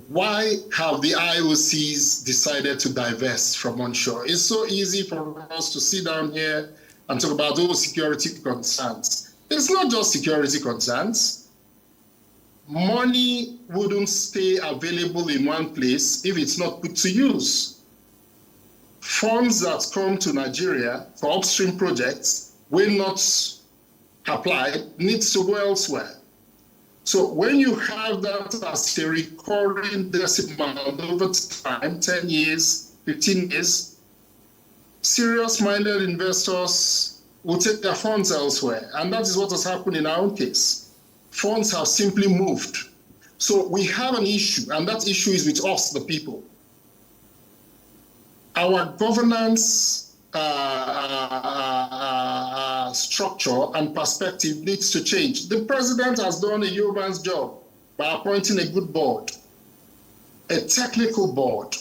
Speaker 5: Why have the IOCs decided to divest from onshore? It's so easy for us to sit down here and talk about those security concerns. It's not just security concerns. Money wouldn't stay available in one place if it's not put to use. Funds that come to Nigeria for upstream projects will not apply, needs to go elsewhere. So when you have that as a recurring decimal over time, 10 years, 15 years, serious-minded investors will take their funds elsewhere. And that is what has happened in our own case. Funds have simply moved. So we have an issue, and that issue is with us, the people. Our governance structure and perspective needs to change. The president has done a yeoman's job by appointing a good board, a technical board,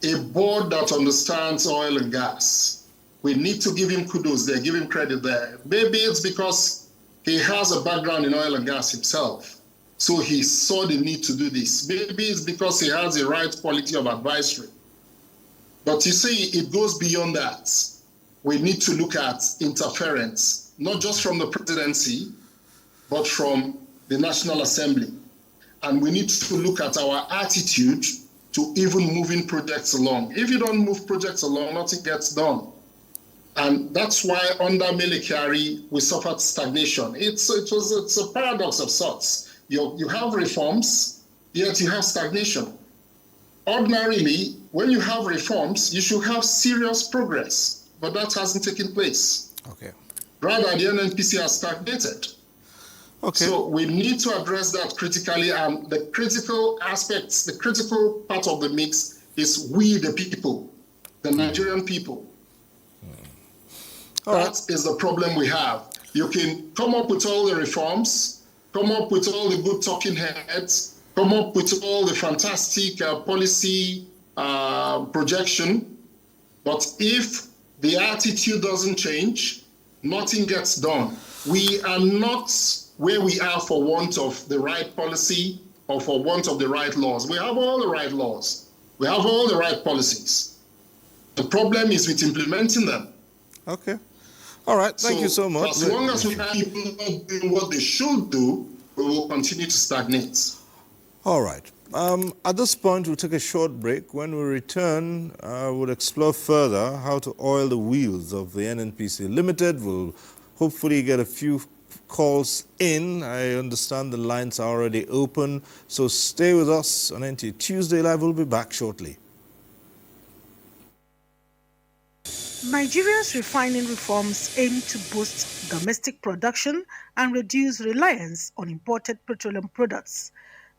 Speaker 5: a board that understands oil and gas. We need to give him kudos there, give him credit there. Maybe it's because he has a background in oil and gas himself, so he saw the need to do this. Maybe it's because he has the right quality of advisory. But you see, it goes beyond that. We need to look at interference, not just from the presidency, but from the National Assembly. And we need to look at our attitude to even moving projects along. If you don't move projects along, nothing gets done. And that's why under Mele Kyari, we suffered stagnation. It's a paradox of sorts. You have reforms, yet you have stagnation. Ordinarily, when you have reforms, you should have serious progress, but that hasn't taken place.
Speaker 1: Okay.
Speaker 5: Rather, the NNPC has stagnated.
Speaker 1: Okay.
Speaker 5: So we need to address that critically, and the critical aspects, the critical part of the mix is we, the people, the Nigerian people. That is the problem we have. You can come up with all the reforms, come up with all the good talking heads, come up with all the fantastic policy projection, but if the attitude doesn't change, nothing gets done. We are not where we are for want of the right policy or for want of the right laws. We have all the right laws. We have all the right policies. The problem is with implementing them.
Speaker 1: Okay. All right. Thank you so much.
Speaker 5: As long as we have people not doing what they should do, we will continue to stagnate.
Speaker 1: All right. At this point, we'll take a short break. When we return, we'll explore further how to oil the wheels of the NNPC Limited. We'll hopefully get a few calls in. I understand the lines are already open. So stay with us on NTA Tuesday Live. We'll be back shortly.
Speaker 17: Nigeria's refining reforms aim to boost domestic production and reduce reliance on imported petroleum products.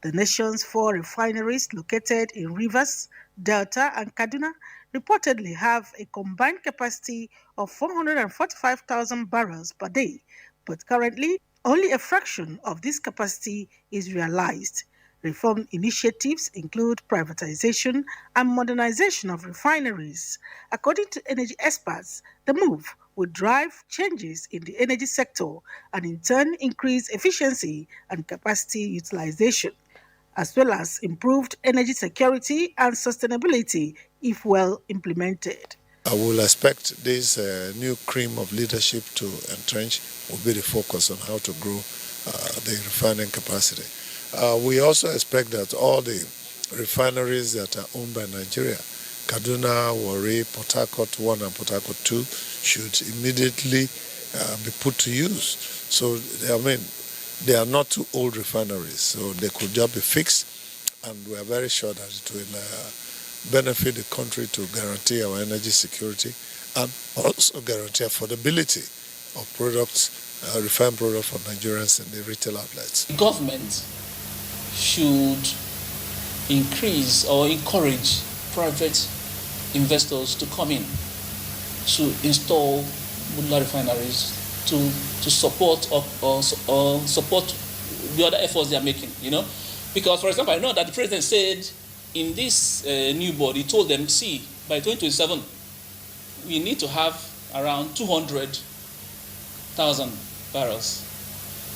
Speaker 17: The nation's 4 refineries located in Rivers, Delta, and Kaduna reportedly have a combined capacity of 445,000 barrels per day, but currently only a fraction of this capacity is realized. Reform initiatives include privatization and modernization of refineries. According to energy experts, the move would drive changes in the energy sector and in turn increase efficiency and capacity utilization, as well as improved energy security and sustainability if well implemented.
Speaker 18: I will expect this new cream of leadership to entrench will be the focus on how to grow the refining capacity. We also expect that all the refineries that are owned by Nigeria, Kaduna, Warri, Port Harcourt 1 and Port Harcourt 2, should immediately be put to use. So, I mean, they are not too old refineries, so they could just be fixed, and we are very sure that it will benefit the country to guarantee our energy security and also guarantee affordability of products, refined products for Nigerians in the retail outlets.
Speaker 19: The government should increase or encourage private investors to come in to install modular refineries to support or support the other efforts they are making, Because, for example, I know that the president said in this new board, he told them, see, by 2027, we need to have around 200,000 barrels.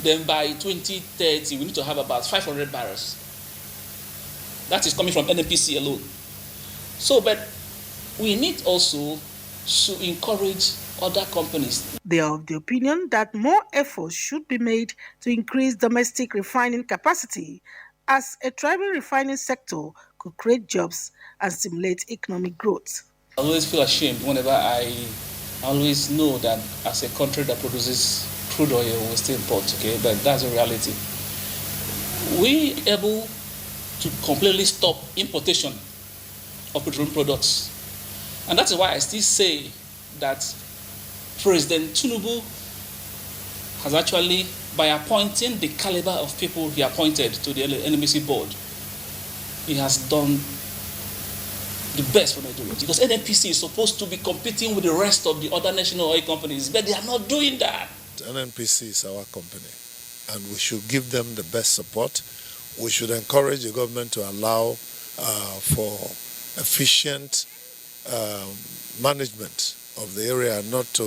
Speaker 19: Then by 2030, we need to have about 500 barrels. That is coming from NNPC alone. So, but we need also to encourage other companies.
Speaker 17: They are of the opinion that more efforts should be made to increase domestic refining capacity, as a thriving refining sector could create jobs and stimulate economic growth.
Speaker 19: I always feel ashamed whenever I always know that as a country that produces crude oil, we still import, okay? But that's a reality. We able to completely stop importation of petroleum products. And that's why I still say that President Tinubu has actually, by appointing the caliber of people he appointed to the NNPC board, he has done the best for Nigeria. Because NNPC is supposed to be competing with the rest of the other national oil companies, but they are not doing that.
Speaker 18: NNPC is our company, and we should give them the best support. We should encourage the government to allow for efficient management of the area, not to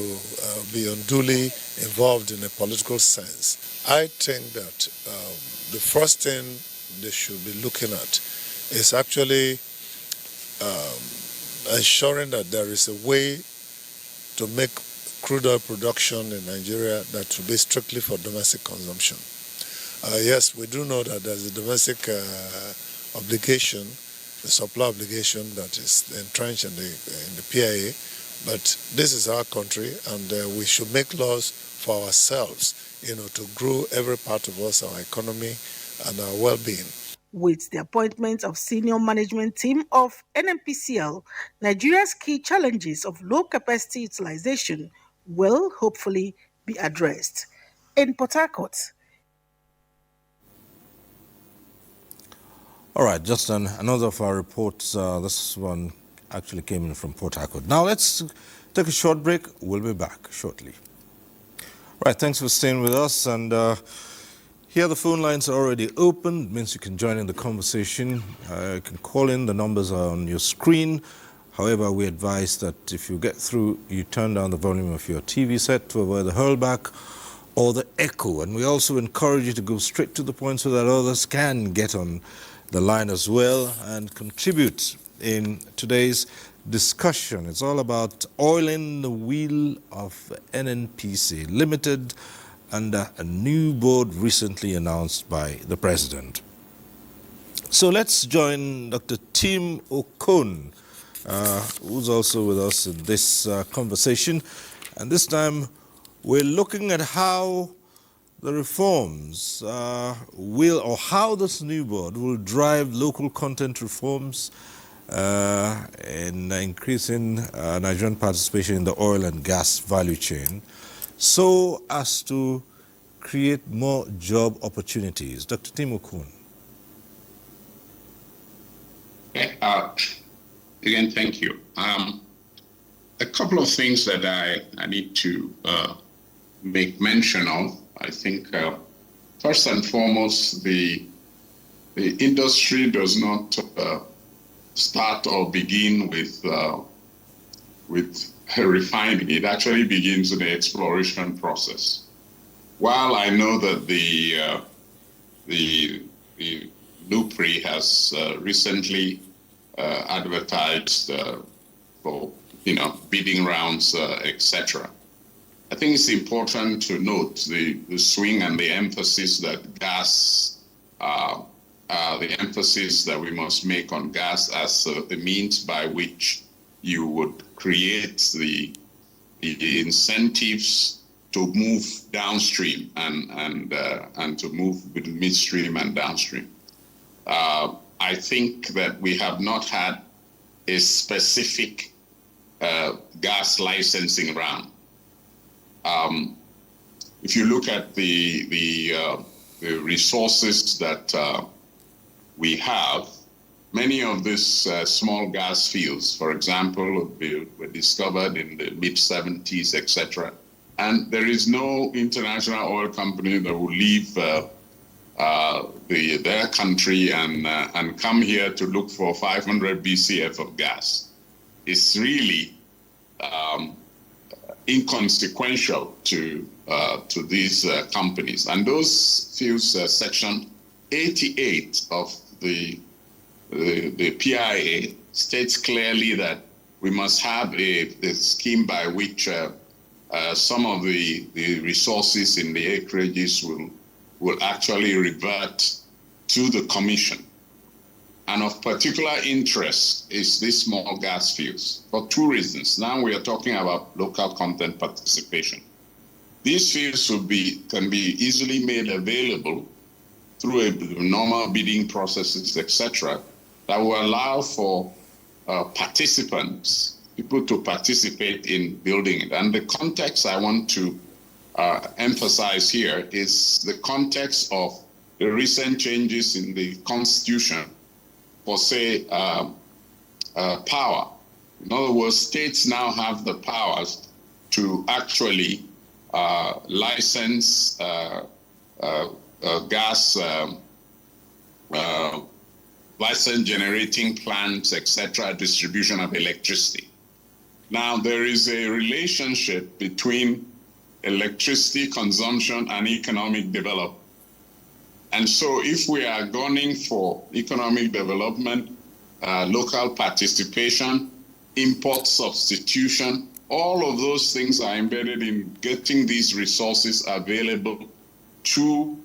Speaker 18: be unduly involved in a political sense. I think that the first thing they should be looking at is actually ensuring that there is a way to make crude oil production in Nigeria that will be strictly for domestic consumption. Yes, we do know that there's a domestic obligation, the supply obligation that is entrenched in the PIA, but this is our country, and we should make laws for ourselves, to grow every part of us, our economy, and our well-being.
Speaker 17: With the appointment of senior management team of NNPCL, Nigeria's key challenges of low capacity utilization will hopefully be addressed. In Port Harcourt.
Speaker 1: All right, just another of our reports. This one actually came in from Port Harcourt. Now let's take a short break. We'll be back shortly. All right, thanks for staying with us. And here the phone lines are already open. It means you can join in the conversation. You can call in. The numbers are on your screen. However, we advise that if you get through, you turn down the volume of your TV set to avoid the hurlback or the echo. And we also encourage you to go straight to the point so that others can get on the line as well and contribute in today's discussion. It's all about oiling the wheel of NNPC Limited under a new board recently announced by the president. So let's join Dr. Tim Okon, who's also with us in this conversation. And this time we're looking at how the reforms how this new board will drive local content reforms in increasing Nigerian participation in the oil and gas value chain so as to create more job opportunities. Dr. Tim Okon.
Speaker 7: Again, thank you. A couple of things that I need to make mention of. I think first and foremost, the industry does not start or begin with with refining. It actually begins in the exploration process. While I know that the NUPRI has recently advertised for bidding rounds, etc. I think it's important to note the swing and the emphasis that gas, the emphasis that we must make on gas as the means by which you would create the incentives to move downstream and to move with midstream and downstream. I think that we have not had a specific gas licensing round. If you look at the resources that we have, many of these small gas fields, for example, were discovered in the mid-70s, etc. And there is no international oil company that will leave their country and come here to look for 500 BCF of gas. It's really inconsequential to these companies. And those fields, Section 88 of the PIA states clearly that we must have a scheme by which some of the resources in the acreages will actually revert to the commission. And of particular interest is these small gas fields for two reasons. Now we are talking about local content participation. These fields can be easily made available through a normal bidding processes, etc., that will allow for participants, people to participate in building it. And the context I want to emphasize here is the context of the recent changes in the Constitution for, say, power. In other words, states now have the powers to actually license gas, license generating plants, etc., distribution of electricity. Now, there is a relationship between electricity consumption and economic development. And so if we are gunning for economic development, local participation, import substitution, all of those things are embedded in getting these resources available to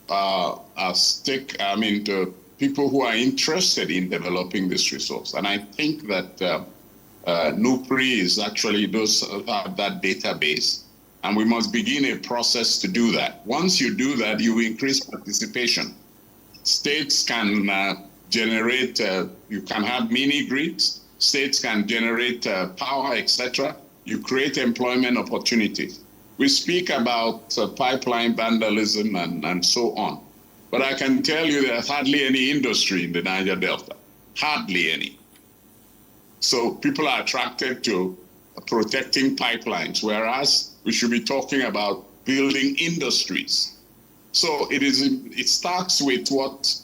Speaker 7: to people who are interested in developing this resource. And I think that NUPRI is actually those have that database, and we must begin a process to do that. Once you do that, you increase participation. States can generate, you can have mini grids, states can generate power, etc. You create employment opportunities. We speak about pipeline vandalism and so on. But I can tell you there's hardly any industry in the Niger Delta, hardly any. So people are attracted to protecting pipelines, whereas we should be talking about building industries. So it starts with what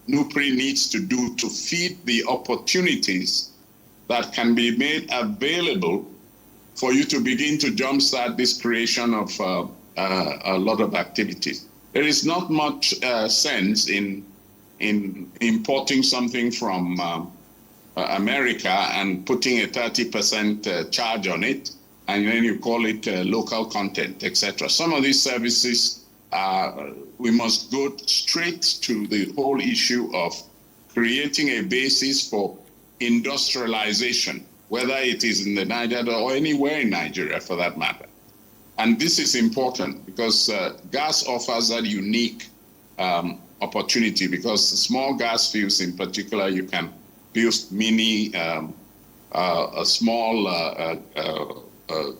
Speaker 7: NUPRI needs to do to feed the opportunities that can be made available for you to begin to jumpstart this creation of a lot of activities. There is not much sense in importing something from America and putting a 30% charge on it, and then you call it local content, etc. Some of these services, we must go straight to the whole issue of creating a basis for industrialization, whether it is in the Niger or anywhere in Nigeria for that matter. And this is important because gas offers that unique opportunity, because the small gas fields in particular, you can build mini, small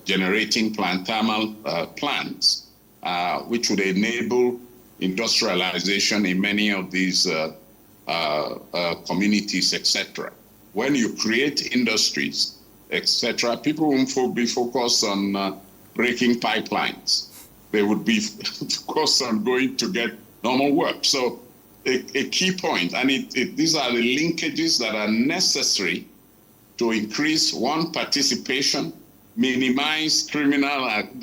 Speaker 7: generating plant, thermal plants, which would enable industrialization in many of these communities, etc. When you create industries, etc., people won't be focused on breaking pipelines. They would be focused on going to get normal work. So a key point, and these are the linkages that are necessary to increase participation, minimize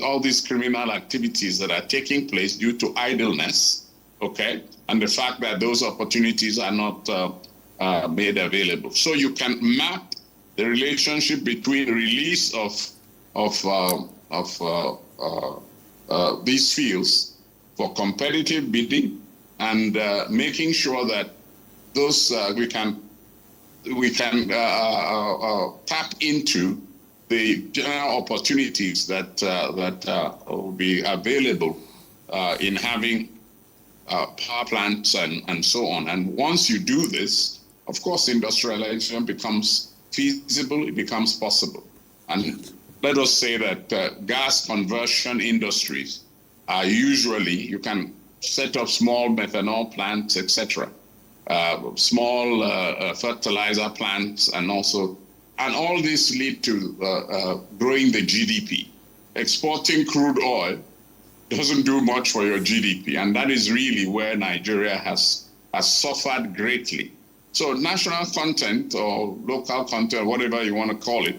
Speaker 7: all these criminal activities that are taking place due to idleness, okay, and the fact that those opportunities are not made available. So you can map the relationship between release of these fields for competitive bidding and making sure that those we can tap into the general opportunities that will be available in having power plants and so on. And once you do this, of course, industrialization becomes feasible, it becomes possible. And let us say that gas conversion industries are usually, you can set up small methanol plants, etc., small fertilizer plants, and all this lead to growing the GDP. Exporting crude oil doesn't do much for your GDP, and that is really where Nigeria has suffered greatly. So national content or local content, whatever you want to call it,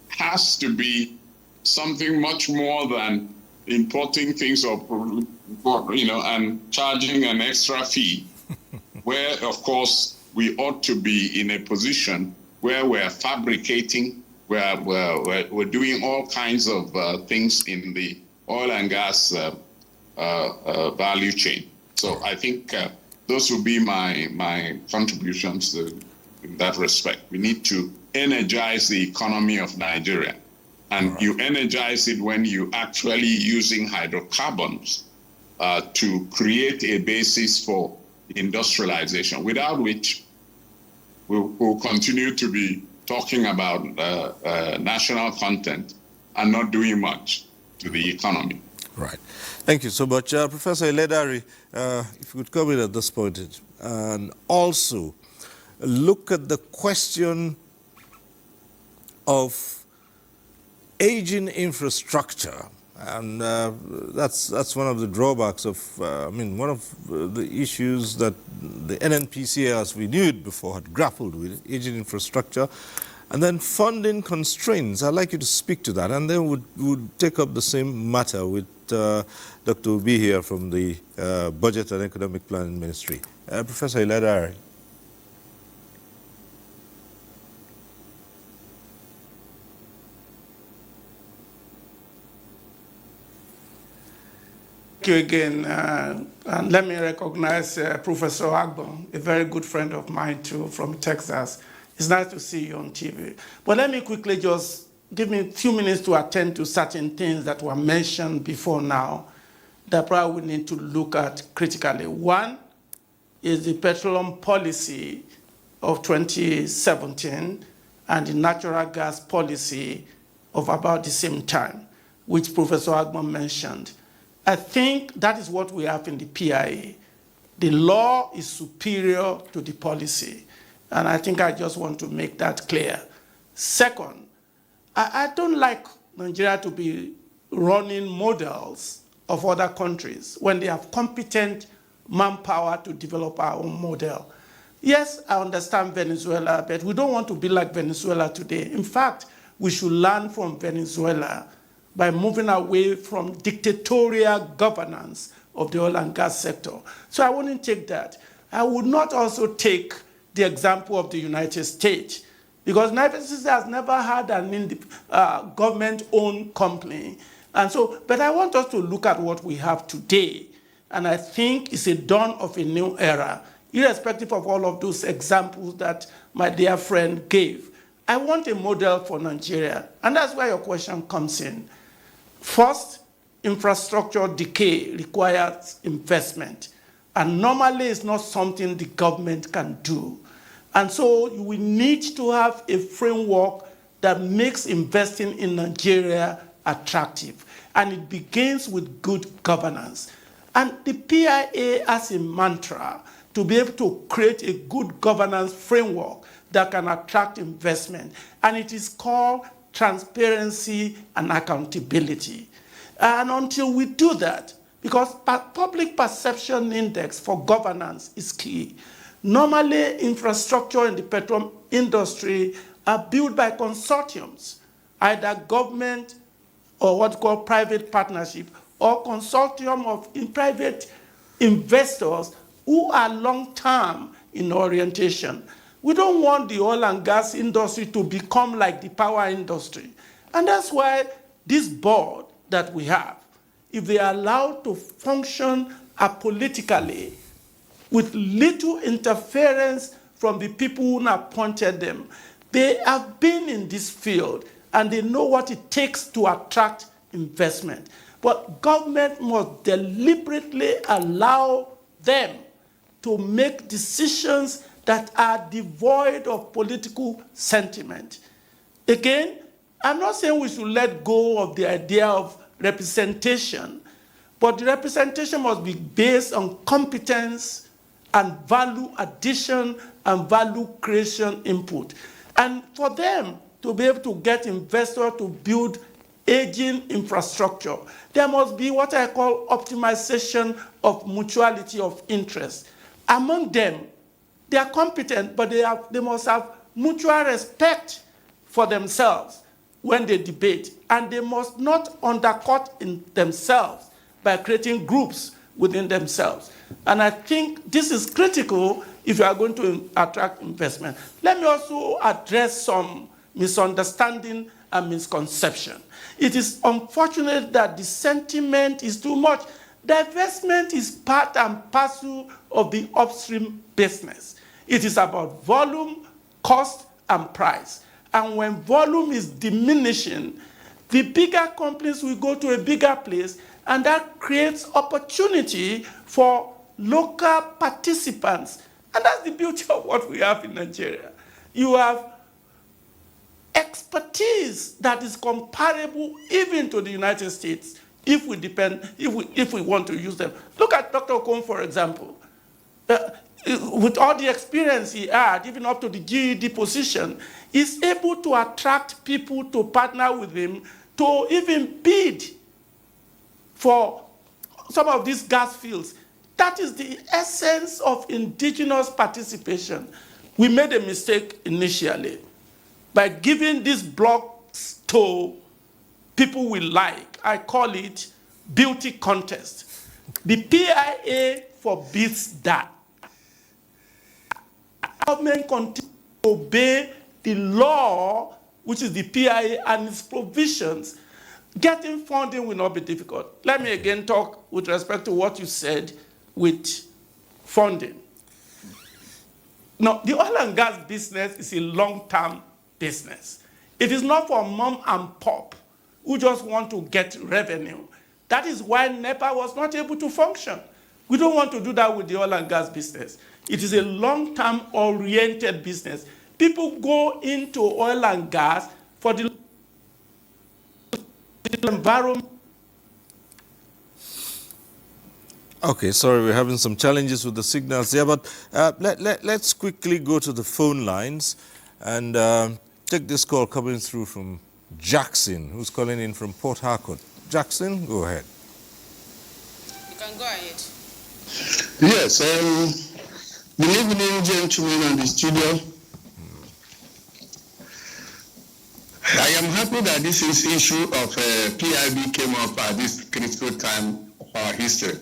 Speaker 7: has to be something much more than importing things and charging an extra fee, where, of course, we ought to be in a position where we're fabricating, we're doing all kinds of things in the oil and gas value chain. So I think those would be my contributions in that respect. We need to energize the economy of Nigeria. And you energize it when you actually using hydrocarbons to create a basis for industrialization, without which we'll continue to be talking about national content and not doing much to the economy.
Speaker 1: Right. Thank you so much. Professor Eledari, if you could come in at this point and also look at the question of aging infrastructure, and that's one of the drawbacks of, one of the issues that the NNPC, as we knew it before, had grappled with, aging infrastructure, and then funding constraints. I'd like you to speak to that, and then we'll take up the same matter with Dr. Obi here from the Budget and Economic Planning Ministry. Professor Eledari.
Speaker 16: Thank you again, and let me recognize Professor Agbon, a very good friend of mine too, from Texas. It's nice to see you on TV. But let me quickly just give me a few minutes to attend to certain things that were mentioned before now that probably we need to look at critically. One is the petroleum policy of 2017 and the natural gas policy of about the same time, which Professor Agbon mentioned. I think that is what we have in the PIA. The law is superior to the policy. And I think I just want to make that clear. Second, I don't like Nigeria to be running models of other countries when they have competent manpower to develop our own model. Yes, I understand Venezuela, but we don't want to be like Venezuela today. In fact, we should learn from Venezuela by moving away from dictatorial governance of the oil and gas sector. So I wouldn't take that. I would not also take the example of the United States, because the United States has never had an government-owned company. And so, but I want us to look at what we have today. And I think it's a dawn of a new era, irrespective of all of those examples that my dear friend gave. I want a model for Nigeria. And that's where your question comes in. First, infrastructure decay requires investment. And normally it's not something the government can do. And so we need to have a framework that makes investing in Nigeria attractive. And it begins with good governance. And the PIA has a mantra to be able to create a good governance framework that can attract investment. And it is called transparency and accountability. And until we do that, because public perception index for governance is key, Normally, infrastructure in the petroleum industry are built by consortiums, either government or what we call private partnership, or consortium of private investors who are long-term in orientation. We don't want the oil and gas industry to become like the power industry. And that's why this board that we have, if they are allowed to function apolitically, with little interference from the people who appointed them, they have been in this field and they know what it takes to attract investment. But government must deliberately allow them to make decisions that are devoid of political sentiment. Again, I'm not saying we should let go of the idea of representation, but the representation must be based on competence and value addition and value creation input. And for them to be able to get investors to build aging infrastructure, there must be what I call optimization of mutuality of interest. Among them, they are competent, but they must have mutual respect for themselves when they debate, and they must not undercut in themselves by creating groups within themselves. And I think this is critical if you are going to attract investment. Let me also address some misunderstanding and misconception. It is unfortunate that the sentiment is too much. Divestment is part and parcel of the upstream business. It is about volume, cost, and price. And when volume is diminishing, the bigger companies will go to a bigger place, and that creates opportunity for local participants. And that's the beauty of what we have in Nigeria. You have expertise that is comparable even to the United States if we want to use them. Look at Dr. Okon, for example. With all the experience he had, even up to the GED position, he's able to attract people to partner with him to even bid for some of these gas fields. That is the essence of indigenous participation. We made a mistake initially by giving these blocks to people we like. I call it beauty contest. The PIA forbids that. Government continues to obey the law, which is the PIA and its provisions. Getting funding will not be difficult. Let me again talk with respect to what you said with funding. Now, the oil and gas business is a long-term business. It is not for mom and pop who just want to get revenue. That is why NEPA was not able to function. We don't want to do that with the oil and gas business. It is a long-term oriented business. People go into oil and gas for the environment.
Speaker 1: Okay, sorry, we're having some challenges with the signals here, but let's quickly go to the phone lines and take this call coming through from Jackson, who's calling in from Port Harcourt. Jackson, go ahead.
Speaker 20: You can go ahead.
Speaker 21: Yes, good evening, gentlemen, and the studio. I am happy that this issue of PIB came up at this critical time of our history.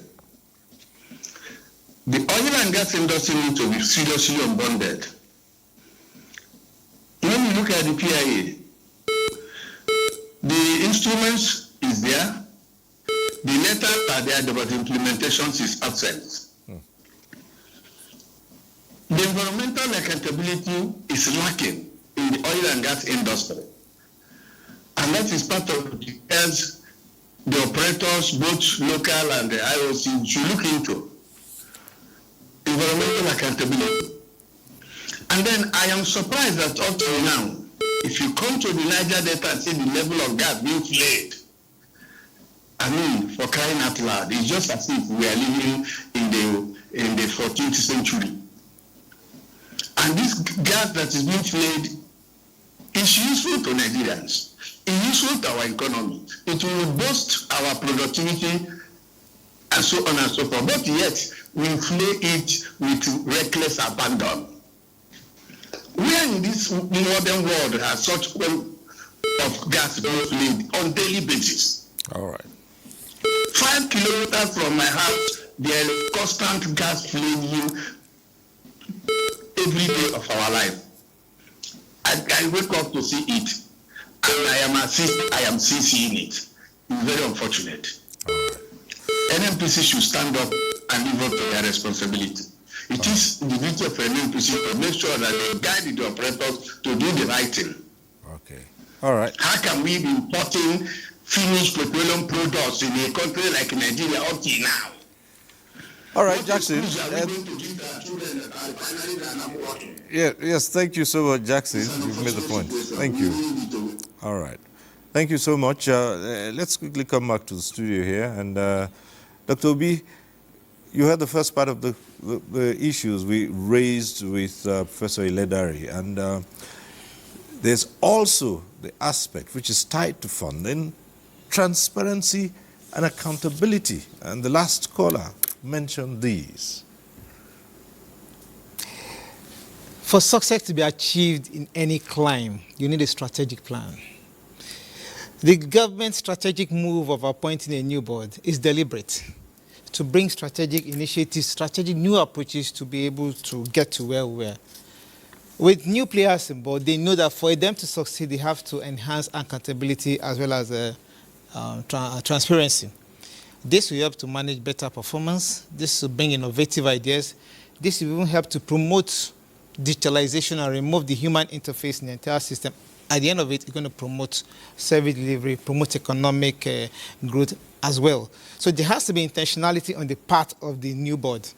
Speaker 21: The oil and gas industry needs to be seriously unbonded. When you look at the PIA, the instruments is there, the letters are there, but the implementations is absent. The environmental accountability is lacking in the oil and gas industry. And that is part of the as the operators, both local and the IOC, should look into. Environmental accountability. And then I am surprised that up to now, if you come to the Niger Delta and see the level of gas being flared, I mean, for crying out loud, it's just as if we are living in the 14th century. And this gas that is being flared is useful to Nigerians. It's useful to our economy. It will boost our productivity and so on and so forth. But yet, we inflate it with reckless abandon. Where in this modern world has such of gas being flayed on daily basis?
Speaker 1: All right.
Speaker 21: 5 kilometers from my house, there is constant gas flaying every day of our life. I wake up to see it, and I am still seeing it. It's very unfortunate. NNPC should stand up and live up to their responsibility. It is the duty of NNPC to make sure that they guide the operators to do the right thing.
Speaker 1: Okay. All right.
Speaker 21: How can we be importing finished petroleum products in a country like Nigeria up till now?
Speaker 1: All right, Jackson. Yes, thank you so much, Jackson. You've made the point. Thank you. All right. Thank you so much. Let's quickly come back to the studio here. And Dr. Obi, you had the first part of the issues we raised with Professor Iledari. And there's also the aspect which is tied to funding, transparency and accountability. And the last caller mentioned these.
Speaker 15: For success to be achieved in any climb, you need a strategic plan. The government's strategic move of appointing a new board is deliberate to bring strategic initiatives, strategic new approaches to be able to get to where we are. With new players on board, they know that for them to succeed, they have to enhance accountability as well as transparency. This will help to manage better performance. This will bring innovative ideas. This will even help to promote digitalization and remove the human interface in the entire system. At the end of it, it's going to promote service delivery, promote economic growth as well. So there has to be intentionality on the part of the new board.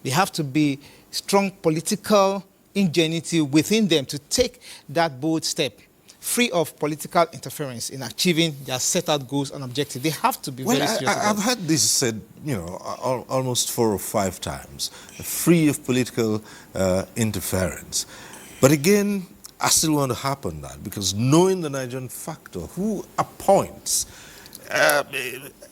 Speaker 15: There have to be strong political ingenuity within them to take that bold step, free of political interference in achieving their set out goals and objectives. They have to be very serious about it.
Speaker 1: I've heard this said, almost 4 or 5 times, free of political interference. But again, I still want to happen that, because knowing the Nigerian factor, who appoints?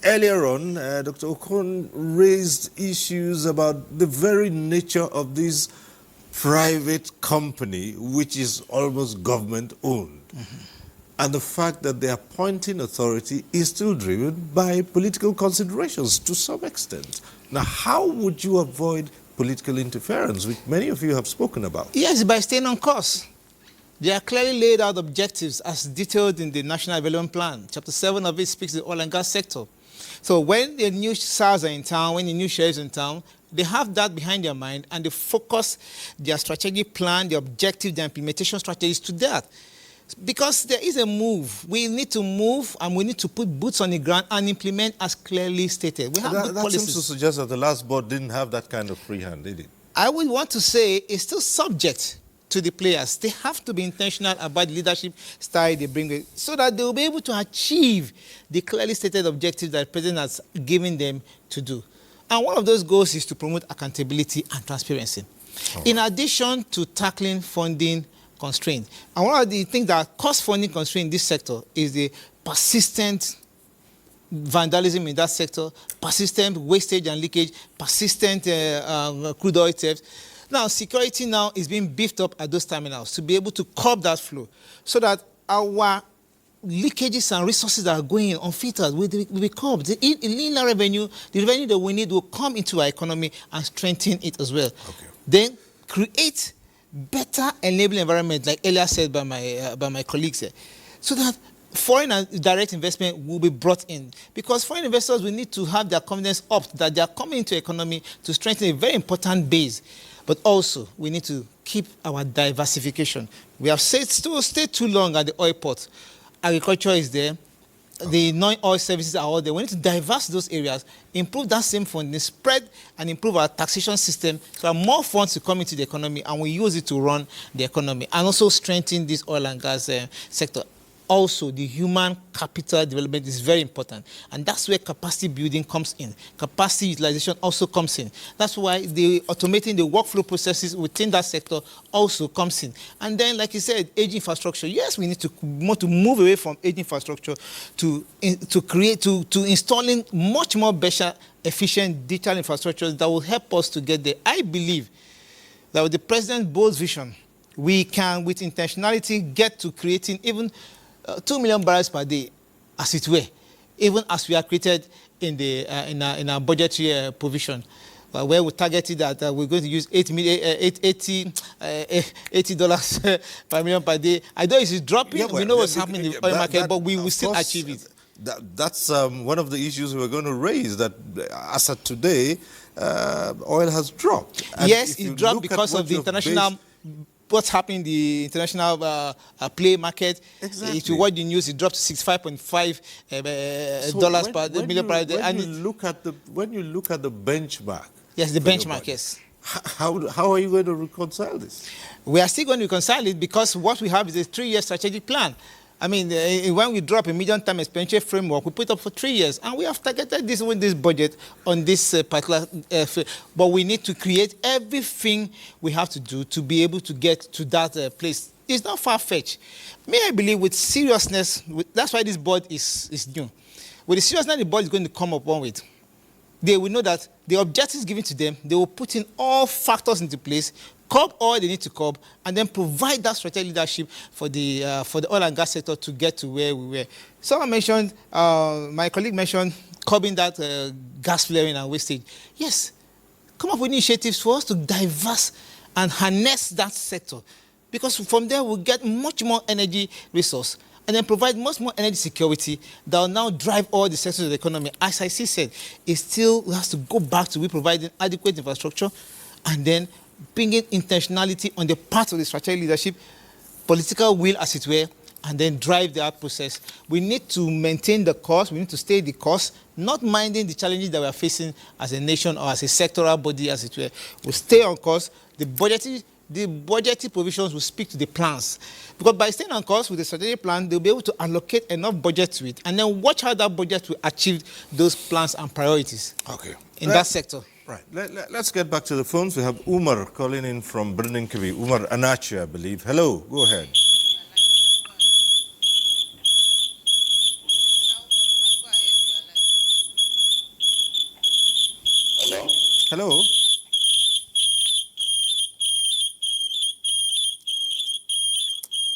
Speaker 1: Earlier on, Dr. Okon raised issues about the very nature of this private company, which is almost government-owned. Mm-hmm. And the fact that the appointing authority is still driven by political considerations to some extent. Now, how would you avoid political interference, which many of you have spoken about?
Speaker 15: Yes, by staying on course. There are clearly laid out objectives as detailed in the National Development Plan. Chapter 7 of it speaks to the oil and gas sector. So when the new SARS are in town, when the new sheriffs are in town, they have that behind their mind and they focus their strategic plan, the objective, the implementation strategies to that. Because there is a move. We need to move and we need to put boots on the ground and implement as clearly stated. We have good policies.
Speaker 1: Seems to suggest that the last board didn't have that kind of free hand, did it?
Speaker 15: I would want to say it's still subject to the players. They have to be intentional about the leadership style they bring with, so that they will be able to achieve the clearly stated objectives that the president has given them to do. And one of those goals is to promote accountability and transparency. In addition to tackling funding constraints. And one of the things that cause funding constraints in this sector is the persistent vandalism in that sector, persistent wastage and leakage, persistent crude oil theft. Now, security now is being beefed up at those terminals to be able to curb that flow so that our leakages and resources that are going in unfiltered will be curbed. The inland revenue, the revenue that we need will come into our economy and strengthen it as well. Okay. Then create better enabling environment, like earlier said by my colleagues here, so that foreign and direct investment will be brought in. Because foreign investors will need to have their confidence up that they are coming into the economy to strengthen a very important base. But also, we need to keep our diversification. We have stayed too long at the oil port. Agriculture is there. The non-oil services are all there. We need to diverse those areas, improve that same funding, spread and improve our taxation system so that more funds will come into the economy and we use it to run the economy and also strengthen this oil and gas sector. also the human capital development is very important. And that's where capacity building comes in. Capacity utilization also comes in. That's why the automating the workflow processes within that sector also comes in. And then, like you said, aging infrastructure. Yes, we need to want to move away from aging infrastructure to installing much more better, efficient digital infrastructures that will help us to get there. I believe that with the President's bold vision, we can, with intentionality, get to creating even 2 million barrels per day, as it were, even as we are created in the in our budgetary provision, where we targeted that we're going to use $80 per million per day. I know it's dropping. Yeah, we know what's happening in the oil market, but we will still achieve it.
Speaker 1: That's one of the issues we're going to raise, that as of today, oil has dropped. And
Speaker 15: yes, it dropped because of the international... What's happening in the international play market?
Speaker 1: Exactly.
Speaker 15: If you watch the news, it dropped to $65.5 dollars per million per day.
Speaker 1: When you look at the benchmark.
Speaker 15: Yes, the benchmark. Yes.
Speaker 1: How are you going to reconcile this?
Speaker 15: We are still going to reconcile it because what we have is a 3-year strategic plan. I mean, when we drop a medium-term expenditure framework, we put it up for 3 years, and we have targeted this with this budget on this particular. But we need to create everything we have to do to be able to get to that place. It's not far-fetched. May I believe with seriousness, that's why this board is new. With the seriousness the board is going to come upon with, they will know that the objectives given to them, they will put in all factors into place, curb all they need to curb, and then provide that strategic leadership for the oil and gas sector to get to where we were. Someone mentioned, my colleague mentioned, curbing that gas flaring and wastage. Yes, come up with initiatives for us to diverse and harness that sector, because from there we'll get much more energy resource and then provide much more energy security that will now drive all the sectors of the economy. As I said, it still has to go back to providing adequate infrastructure and then bringing intentionality on the part of the strategic leadership, political will, as it were, and then drive that process. We need to maintain the course. We need to stay the course, not minding the challenges that we are facing as a nation or as a sectoral body, as it were. We stay on course. The budgetary provisions will speak to the plans. Because by staying on course with the strategic plan, they'll be able to allocate enough budget to it and then watch how that budget will achieve those plans and priorities in that sector.
Speaker 1: Right. Let's get back to the phones. We have Umar calling in from Brunninkabi. Umar Anachi, I believe. Hello. Go ahead.
Speaker 3: Hello.
Speaker 1: Hello.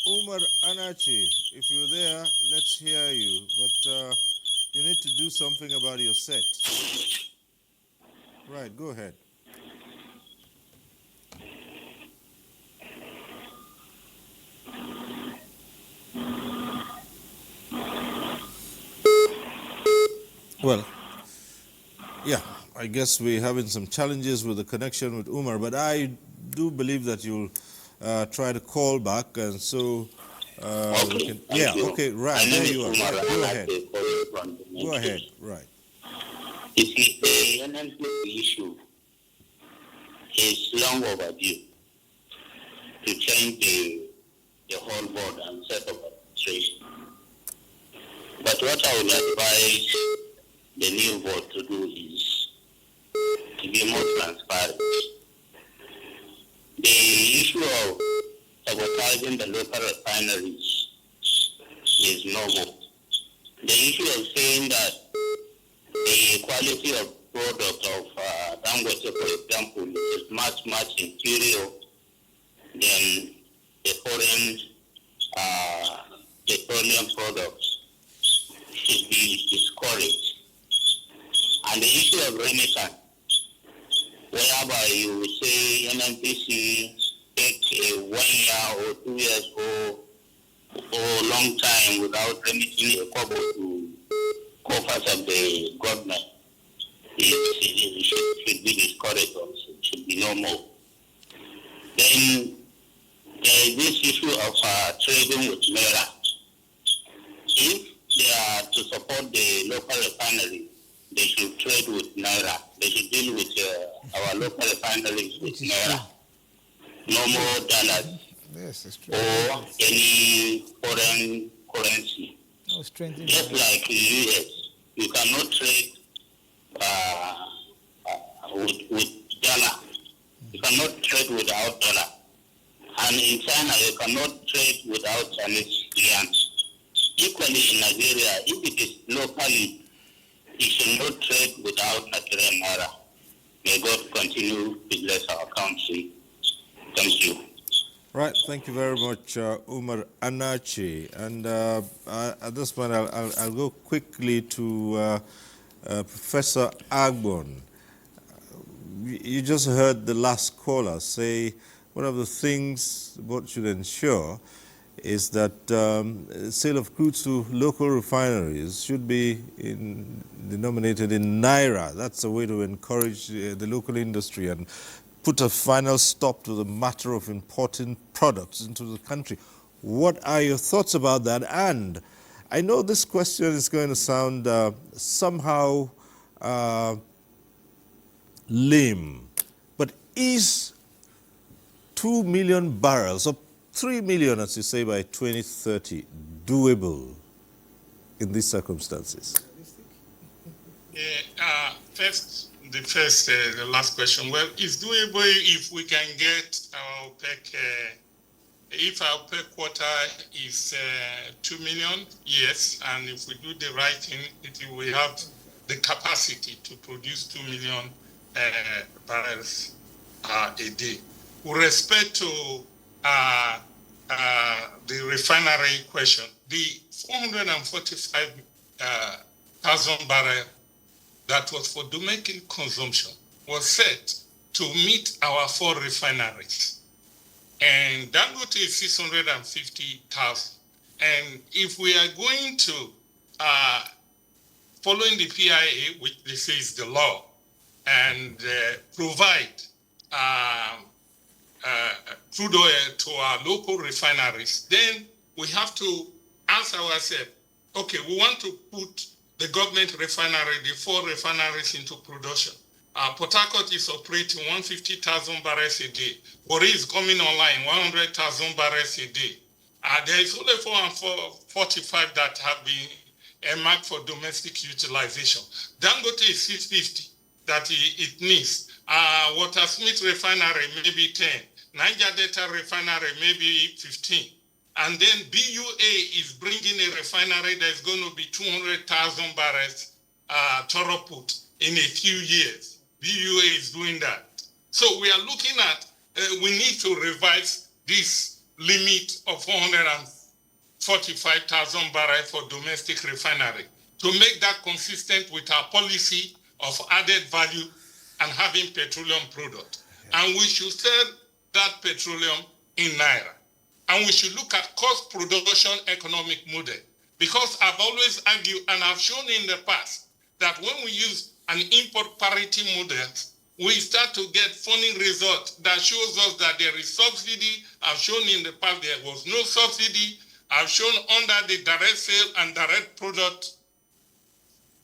Speaker 1: Umar Anachi, if you're there, let's hear you. But you need to do something about your set. Right, go ahead. Well, yeah, I guess we're having some challenges with the connection with Umar, but I do believe that you'll try to call back, and so we can... Yeah, okay, right, there you are. Go ahead. Go ahead, right.
Speaker 3: You see, the NNPC issue is long overdue to change the whole board and set of administration. But what I would advise the new board to do is to be more transparent. The issue of sabotaging the local refineries is no more. The issue of saying that the quality of product of Dangote, for example, is much inferior than the foreign petroleum products should be discouraged. And the issue of remittance, whereby you say NNPC take a 1 year or 2 years or long time without remitting a kobo to coffers of the government, it should be discouraged also. It should be no more. Then there is this issue of trading with Naira. If they are to support the local refinery, they should trade with Naira. They should deal with our local refineries with Naira. No more dollars or any foreign currency.
Speaker 15: Strengthening.
Speaker 3: Just like the US, you cannot trade with dollar. You cannot trade without dollar. And in China, you cannot trade without Chinese yuan. Equally in Nigeria, if it is locally, you should not trade without Nigerian naira. May God continue to bless our country. Thank you.
Speaker 1: Right, thank you very much, Umar Anachi. And at this point, I'll go quickly to Professor Agbon. You just heard the last caller say one of the things the board should ensure is that sale of crude to local refineries should be denominated in naira. That's a way to encourage the local industry and put a final stop to the matter of importing products into the country. What are your thoughts about that? And I know this question is going to sound somehow lame, but is 2 million barrels, or 3 million, as you say, by 2030, doable in these circumstances?
Speaker 6: The last question. Well, it's doable if we can get our OPEC. If our OPEC quota is 2 million, yes, and if we do the right thing, we have the capacity to produce 2 million barrels a day. With respect to the refinery question, the 445,000 barrels that was for domestic consumption was set to meet our 4 refineries. And Dangote is 650,000. And if we are going to, following the PIA, which they say is the law, and provide crude oil to our local refineries, then we have to ask ourselves, okay, we want to put the government refinery, the 4 refineries into production. Port Harcourt is operating 150,000 barrels a day. Warri is coming online, 100,000 barrels a day. There is only 445 that have been earmarked for domestic utilization. Dangote is 650 that it needs. Watersmith refinery, maybe 10. Niger Delta refinery, maybe 15. And then BUA is bringing a refinery that's going to be 200,000 barrels throughput in a few years. BUA is doing that. So we are looking at, we need to revise this limit of 445,000 barrels for domestic refinery to make that consistent with our policy of added value and having petroleum product. And we should sell that petroleum in naira. And we should look at cost production economic model. Because I've always argued, and I've shown in the past, that when we use an import parity model, we start to get funny results that shows us that there is subsidy. I've shown in the past there was no subsidy. I've shown under the direct sale and direct product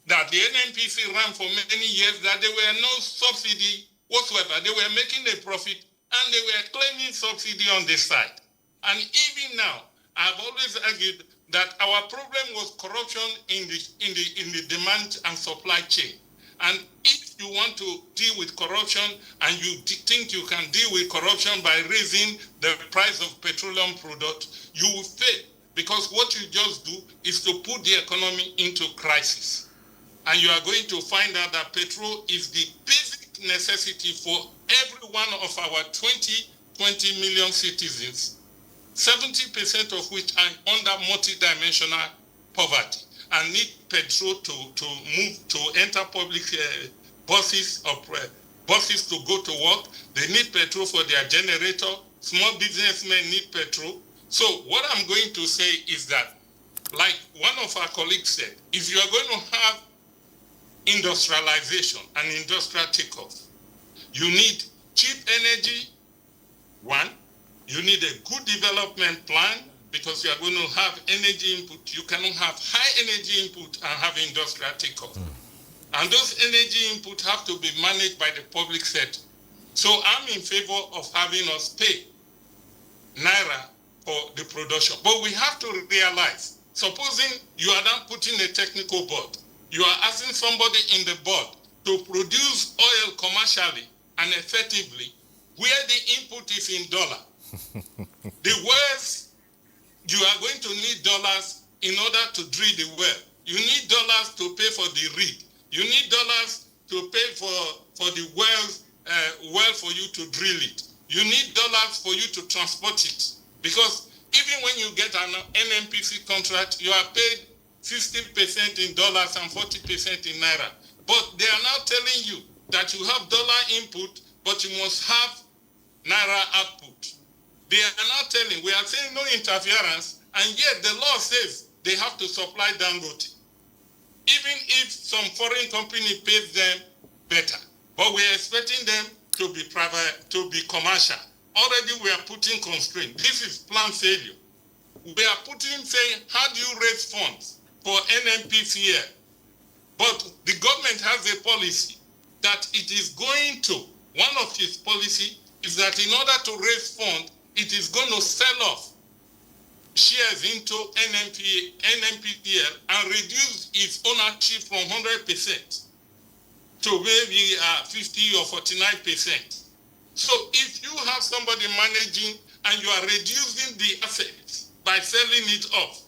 Speaker 6: that the NNPC ran for many years that there were no subsidy whatsoever. They were making a profit and they were claiming subsidy on this side. And even now, I've always argued that our problem was corruption in the demand and supply chain. And if you want to deal with corruption and you think you can deal with corruption by raising the price of petroleum product, you will fail. Because what you just do is to put the economy into crisis. And you are going to find out that petrol is the basic necessity for every one of our 20 million citizens, 70% of which are under multidimensional poverty and need petrol to move, to enter public buses to go to work. They need petrol for their generator. Small businessmen need petrol. So what I'm going to say is that, like one of our colleagues said, if you are going to have industrialization and industrial takeoff, you need cheap energy, one. You need a good development plan because you are going to have energy input. You cannot have high energy input and have industrial takeoff. And those energy input have to be managed by the public sector. So I'm in favor of having us pay naira for the production. But we have to realize supposing you are now putting a technical board, you are asking somebody in the board to produce oil commercially and effectively where the input is in dollar. The wells, you are going to need dollars in order to drill the well. You need dollars to pay for the rig. You need dollars to pay for the well for you to drill it. You need dollars for you to transport it. Because even when you get an NNPC contract, you are paid 60% in dollars and 40% in naira. But they are now telling you that you have dollar input, but you must have naira output. They are now telling, we are saying no interference, and yet the law says they have to supply Dangote. Even if some foreign company pays them better, but we are expecting them to be private, to be commercial. Already we are putting constraint. This is plan failure. We are putting, saying, how do you raise funds for NNPCL? But the government has a policy that it is going to, one of its policy is that in order to raise funds, it is going to sell off shares into NNPCL and reduce its ownership from 100% to maybe 50 or 49%. So if you have somebody managing and you are reducing the assets by selling it off,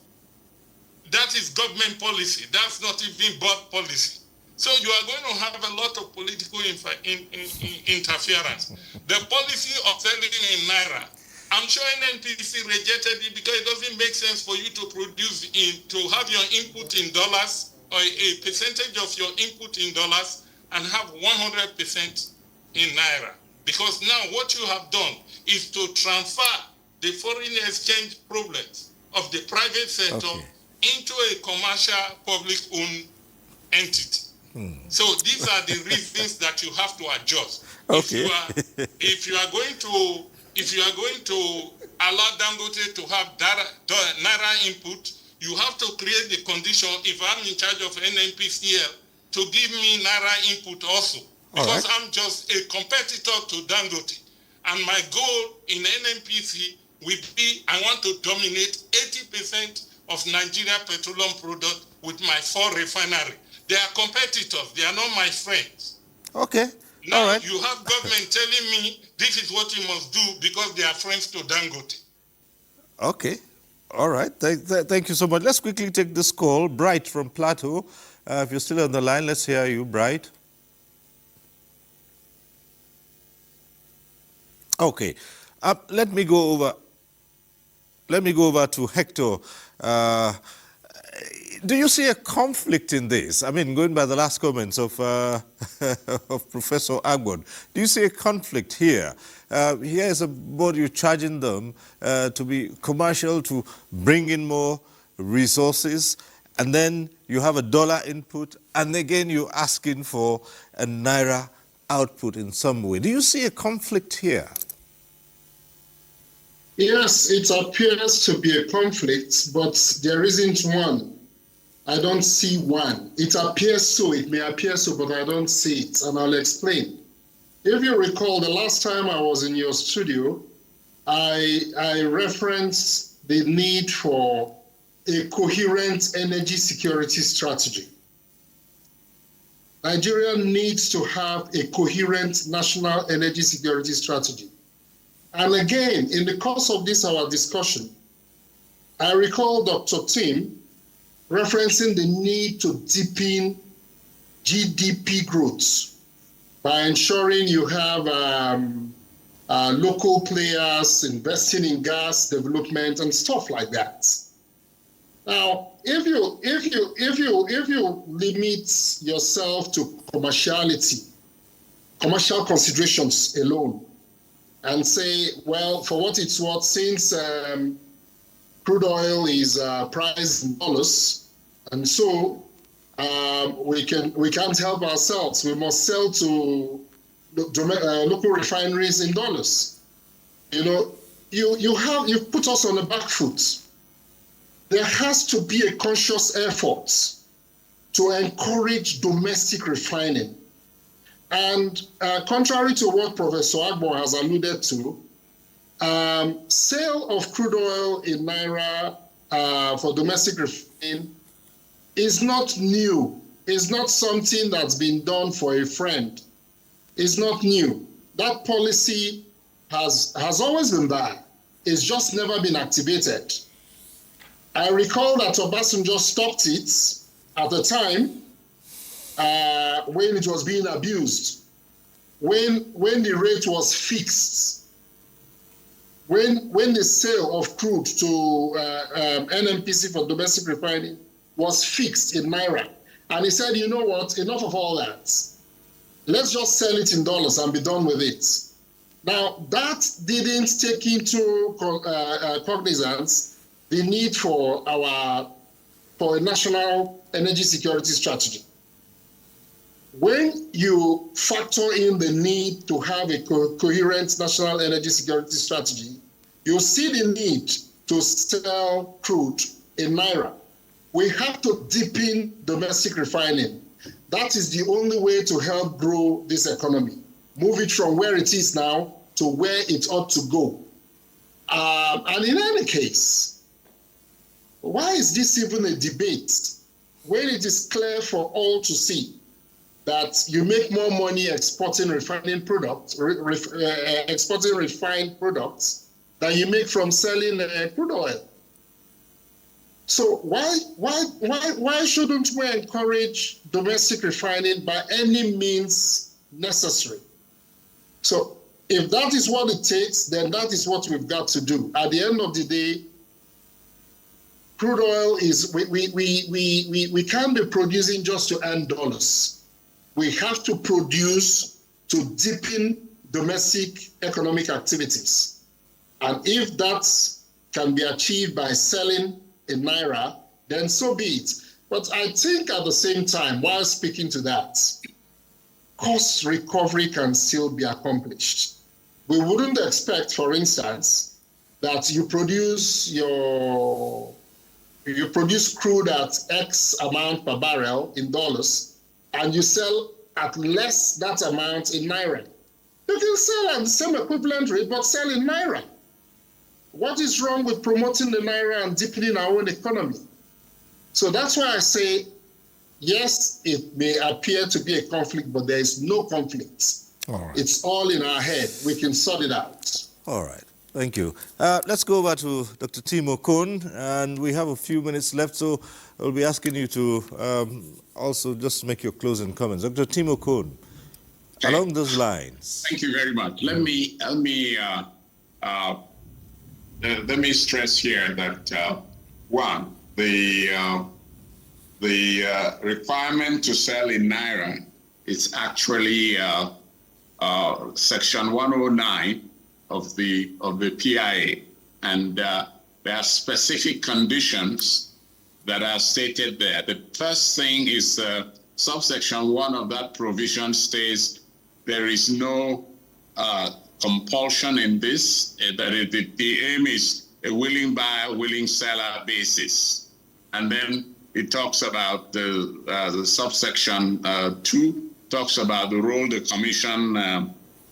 Speaker 6: that is government policy. That's not even board policy. So you are going to have a lot of political interference. The policy of selling in naira, I'm sure NNPC rejected it because it doesn't make sense for you to produce to have your input in dollars or a percentage of your input in dollars and have 100% in naira. Because now what you have done is to transfer the foreign exchange problems of the private sector into a commercial public-owned entity. So these are the reasons that you have to adjust.
Speaker 1: Okay.
Speaker 6: If you are going to allow Dangote to have naira input, you have to create the condition, if I'm in charge of NNPCL, to give me naira input also. Because I'm just a competitor to Dangote. And my goal in NNPC will be, I want to dominate 80% of Nigeria petroleum product with my 4 refineries. They are competitors. They are not my friends.
Speaker 1: Okay.
Speaker 6: Now
Speaker 1: all right.
Speaker 6: you have government telling me this is what you must do because they are friends to Dangote.
Speaker 1: Okay. All right. Thank you so much. Let's quickly take this call. Bright from Plateau. If you're still on the line, let's hear you, Bright. Okay. Let me go over to Hector. Do you see a conflict in this? I mean, going by the last comments of Professor Agbon, do you see a conflict here? Here is a board, you're charging them to be commercial, to bring in more resources, and then you have a dollar input, and again you're asking for a naira output in some way. Do you see a conflict here?
Speaker 5: Yes, it appears to be a conflict, but there isn't one. I don't see one. It appears so, it may appear so, but I don't see it, and I'll explain. If you recall, the last time I was in your studio, I referenced the need for a coherent energy security strategy. Nigeria needs to have a coherent national energy security strategy. And again, in the course of this, our discussion, I recall Dr. Tim referencing the need to deepen GDP growth by ensuring you have local players investing in gas development and stuff like that. Now, if you limit yourself to commerciality, commercial considerations alone, and say, well, for what it's worth, since crude oil is priced in dollars, and so we can't help ourselves. We must sell to local refineries in dollars. You know, you've put us on the back foot. There has to be a conscious effort to encourage domestic refining. And contrary to what Professor Agbo has alluded to, sale of crude oil in naira for domestic refining is not new. It's not something that's been done for a friend. It's not new. That policy has always been there. It's just never been activated. I recall that Obasanjo stopped it at the time when it was being abused, when the rate was fixed, when the sale of crude to NNPC for domestic refining was fixed in Naira. And he said, you know what, enough of all that. Let's just sell it in dollars and be done with it. Now, that didn't take into cognizance the need for a national energy security strategy. When you factor in the need to have a coherent national energy security strategy, you see the need to sell crude in Naira. We have to deepen domestic refining. That is the only way to help grow this economy. Move it from where it is now to where it ought to go. And in any case, why is this even a debate when it is clear for all to see that you make more money exporting refining products, exporting refined products than you make from selling crude oil? So why shouldn't we encourage domestic refining by any means necessary? So if that is what it takes, then that is what we've got to do. At the end of the day, crude oil is, we can't be producing just to earn dollars. We have to produce to deepen domestic economic activities. And if that can be achieved by selling in Naira, then so be it. But I think at the same time, while speaking to that, cost recovery can still be accomplished. We wouldn't expect, for instance, that you produce crude at X amount per barrel in dollars, and you sell at less that amount in Naira. You can sell at the same equivalent rate, but sell in Naira. What is wrong with promoting the Naira and deepening our own economy? So that's why I say, yes, it may appear to be a conflict, but there is no conflict.
Speaker 1: All right.
Speaker 5: It's all in our head. We can sort it out.
Speaker 1: All right. Thank you. Let's go over to Dr. Timo Kohn, and we have a few minutes left, so I'll be asking you to also just make your closing comments. Dr. Timo Kohn, along those lines.
Speaker 7: Thank you very much. Let me stress here that one, the requirement to sell in Naira is actually Section 109 of the PIA, and there are specific conditions that are stated there. The first thing is subsection 1 of that provision states there is no compulsion in this, that the aim is a willing buyer, willing seller basis. And then it talks about the subsection 2 talks about the role the commission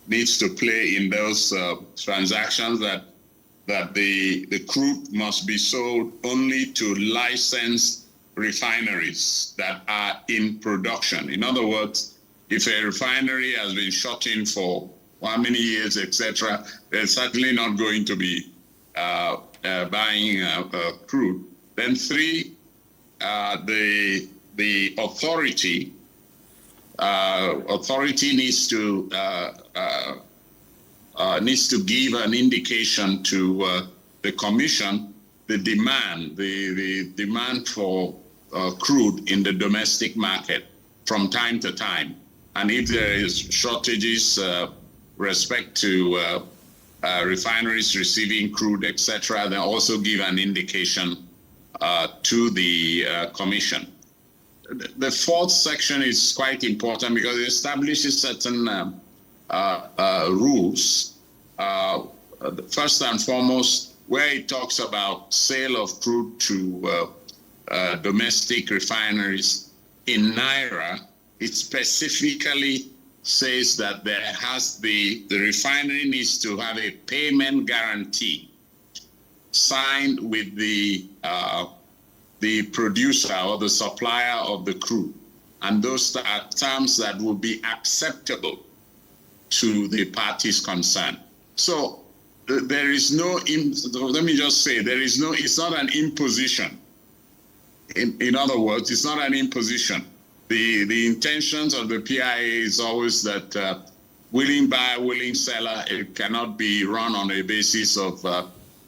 Speaker 7: needs to play in those transactions, that the crude must be sold only to licensed refineries that are in production. In other words, if a refinery has been shut in for how many years, etc., they're certainly not going to be buying crude. Then 3, the authority needs to give an indication to the commission the demand for crude in the domestic market from time to time, and if there is shortages respect to refineries receiving crude, etc., then also give an indication to the commission. The 4th section is quite important because it establishes certain rules. First and foremost, where it talks about sale of crude to domestic refineries in Naira, it specifically says that the refinery needs to have a payment guarantee signed with the producer or the supplier of the crude, and those are terms that will be acceptable to the parties concerned. So there is no, let me just say, it's not an imposition. In other words, it's not an imposition. The intentions of the PIA is always that willing buyer, willing seller, it cannot be run on a basis of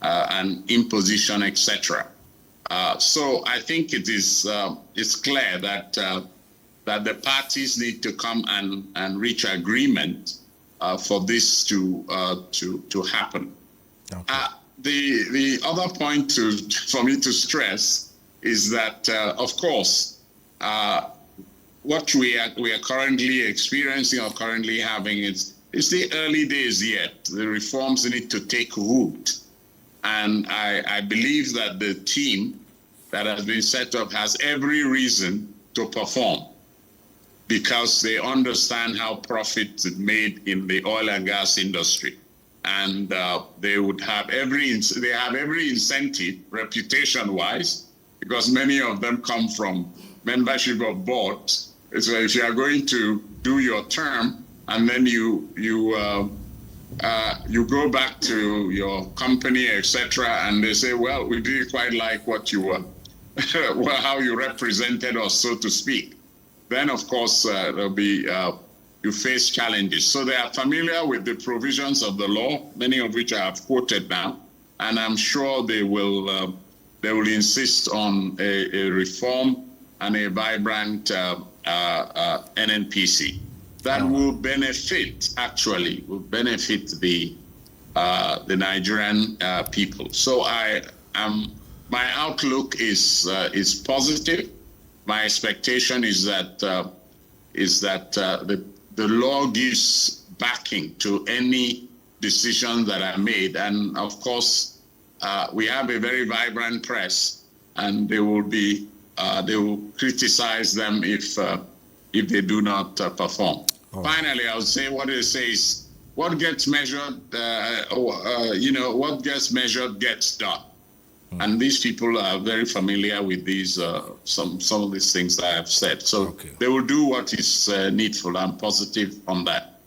Speaker 7: an imposition, etc. So I think it's clear that the parties need to come and reach agreement for this to happen. Okay. The other point for me to stress is that, of course, what we are currently experiencing or currently having is the early days yet. The reforms need to take root. And I believe that the team that has been set up has every reason to perform, because they understand how profits are made in the oil and gas industry. And they would have every incentive, reputation-wise, because many of them come from membership of boards. So if you are going to do your term and then you go back to your company, etc., and they say, well, we didn't quite like what you were, well, how you represented us, so to speak. Then, of course, there'll be you face challenges. So they are familiar with the provisions of the law, many of which I have quoted now, and I'm sure they will insist on a reform and a vibrant NNPC that will benefit the Nigerian people. So my outlook is positive. My expectation is that the law gives backing to any decisions that are made, and of course we have a very vibrant press, and they will criticize them if they do not perform. Oh. Finally, I would say what they say is what gets measured, what gets measured gets done. And these people are very familiar with these some of these things that I have said. So they will do what is needful. I'm positive on that.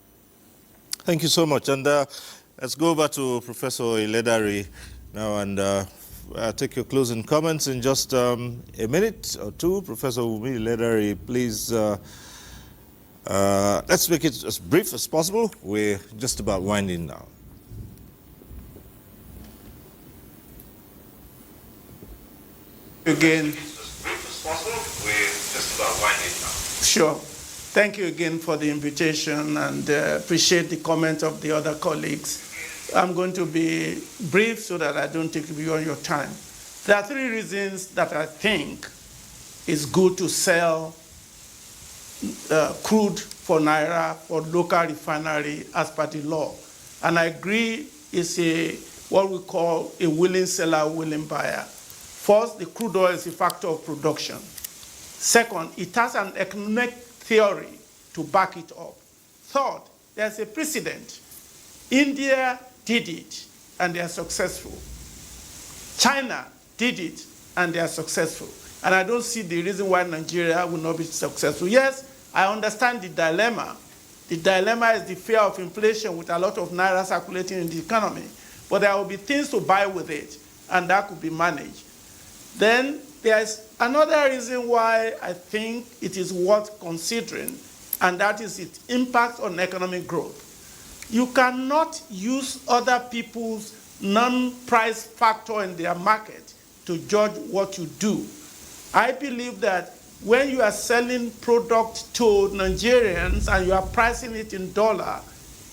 Speaker 1: Thank you so much. And let's go over to Professor Iledari now and take your closing comments in just a minute or two. Professor Iledari, please, let's make it as brief as possible. We're just about winding down.
Speaker 16: Again, sure. Thank you again for the invitation, and appreciate the comment of the other colleagues. I'm going to be brief so that I don't take beyond your time. There are three reasons that I think it's good to sell crude for Naira for local refinery as per the law. And I agree it's what we call a willing seller, willing buyer. First, the crude oil is a factor of production. Second, it has an economic theory to back it up. Third, there's a precedent. India did it, and they are successful. China did it, and they are successful. And I don't see the reason why Nigeria will not be successful. Yes, I understand the dilemma. The dilemma is the fear of inflation with a lot of Naira circulating in the economy. But there will be things to buy with it, and that could be managed. Then there's another reason why I think it is worth considering, and that is its impact on economic growth. You cannot use other people's non-price factor in their market to judge what you do. I believe that when you are selling product to Nigerians and you are pricing it in dollar,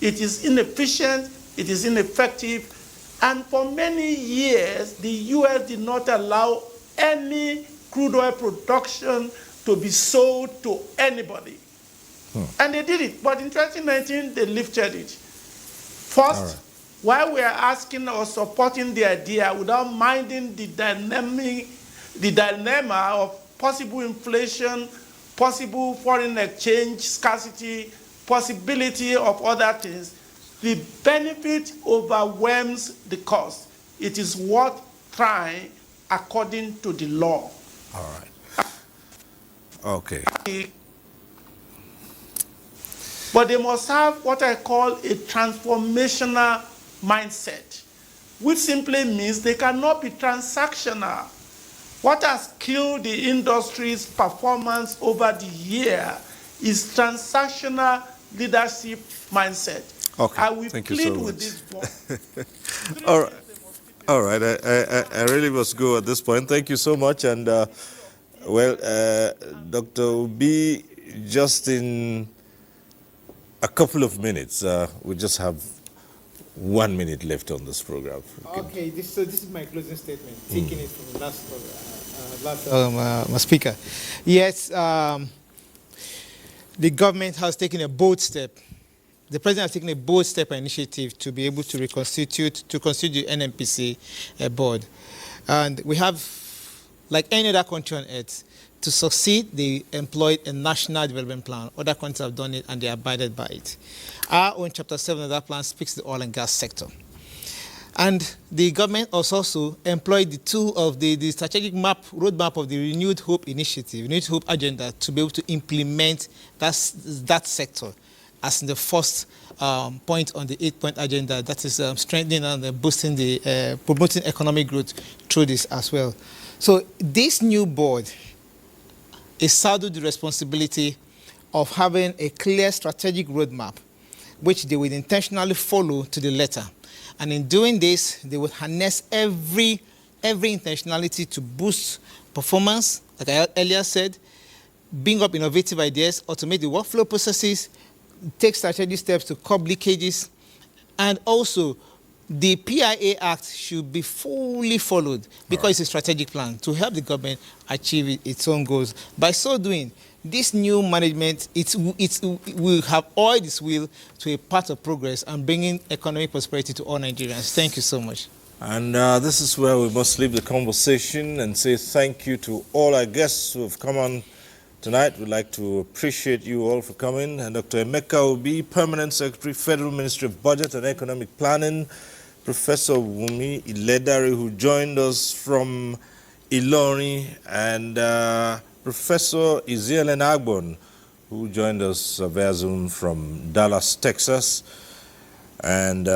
Speaker 16: it is inefficient, it is ineffective, and for many years, the U.S. did not allow any crude oil production to be sold to anybody. And they did it, but in 2019, they lifted it. First, while we are asking or supporting the idea without minding the dilemma of possible inflation, possible foreign exchange scarcity, possibility of other things, the benefit overwhelms the cost. It is worth try according to the law.
Speaker 1: All right. Okay.
Speaker 16: But they must have what I call a transformational mindset, which simply means they cannot be transactional. What has killed the industry's performance over the year is transactional leadership mindset.
Speaker 1: Okay.
Speaker 16: I will
Speaker 1: Thank
Speaker 16: plead
Speaker 1: you so
Speaker 16: with
Speaker 1: much.
Speaker 16: this board.
Speaker 1: All right. All right. I really must go at this point. Thank you so much. And, Dr. Obi, just in a couple of minutes, we just have 1 minute left on this program.
Speaker 15: Okay, this is my closing statement, taking it from the last speaker. Yes, the government has taken a bold step. The president has taken a bold step and initiative to be able to constitute the NNPC board. And we have, like any other country on earth, to succeed, they employed a national development plan. Other countries have done it and they abided by it. Our own Chapter 7 of that plan speaks to the oil and gas sector. And the government has also employed the tool of the strategic roadmap of the Renewed Hope Initiative, Renewed Hope Agenda, to be able to implement that sector as the first point on the 8-point agenda, that is strengthening and boosting promoting economic growth through this as well. So this new board is saddled the responsibility of having a clear strategic roadmap, which they will intentionally follow to the letter. And in doing this, they will harness every intentionality to boost performance, like I earlier said, bring up innovative ideas, automate the workflow processes, take strategic steps to curb leakages, and also the PIA Act should be fully followed because it's a strategic plan to help the government achieve its own goals. By so doing, this new management will have oiled its wheel to a path of progress and bringing economic prosperity to all Nigerians. Thank you so much.
Speaker 1: And this is where we must leave the conversation and say thank you to all our guests who have come on tonight. We'd like to appreciate you all for coming. And Dr. Emeka Obi, Permanent Secretary, Federal Ministry of Budget and Economic Planning, Professor Wumi Iledare, who joined us from Ilorin, and Professor Izielen Agbon, who joined us via Zoom from Dallas, Texas, and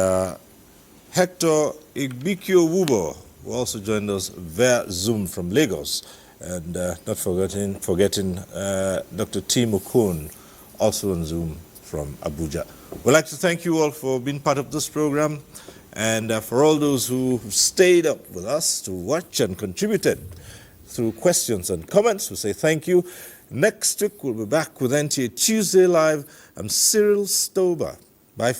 Speaker 1: Hector Igbikio Wubo, who also joined us via Zoom from Lagos, and not forgetting Dr. Tim Okon, also on Zoom from Abuja. We'd like to thank you all for being part of this program, and for all those who stayed up with us to watch and contributed through questions and comments, we say thank you. Next week, we'll be back with NTA Tuesday Live. I'm Cyril Stober. Bye.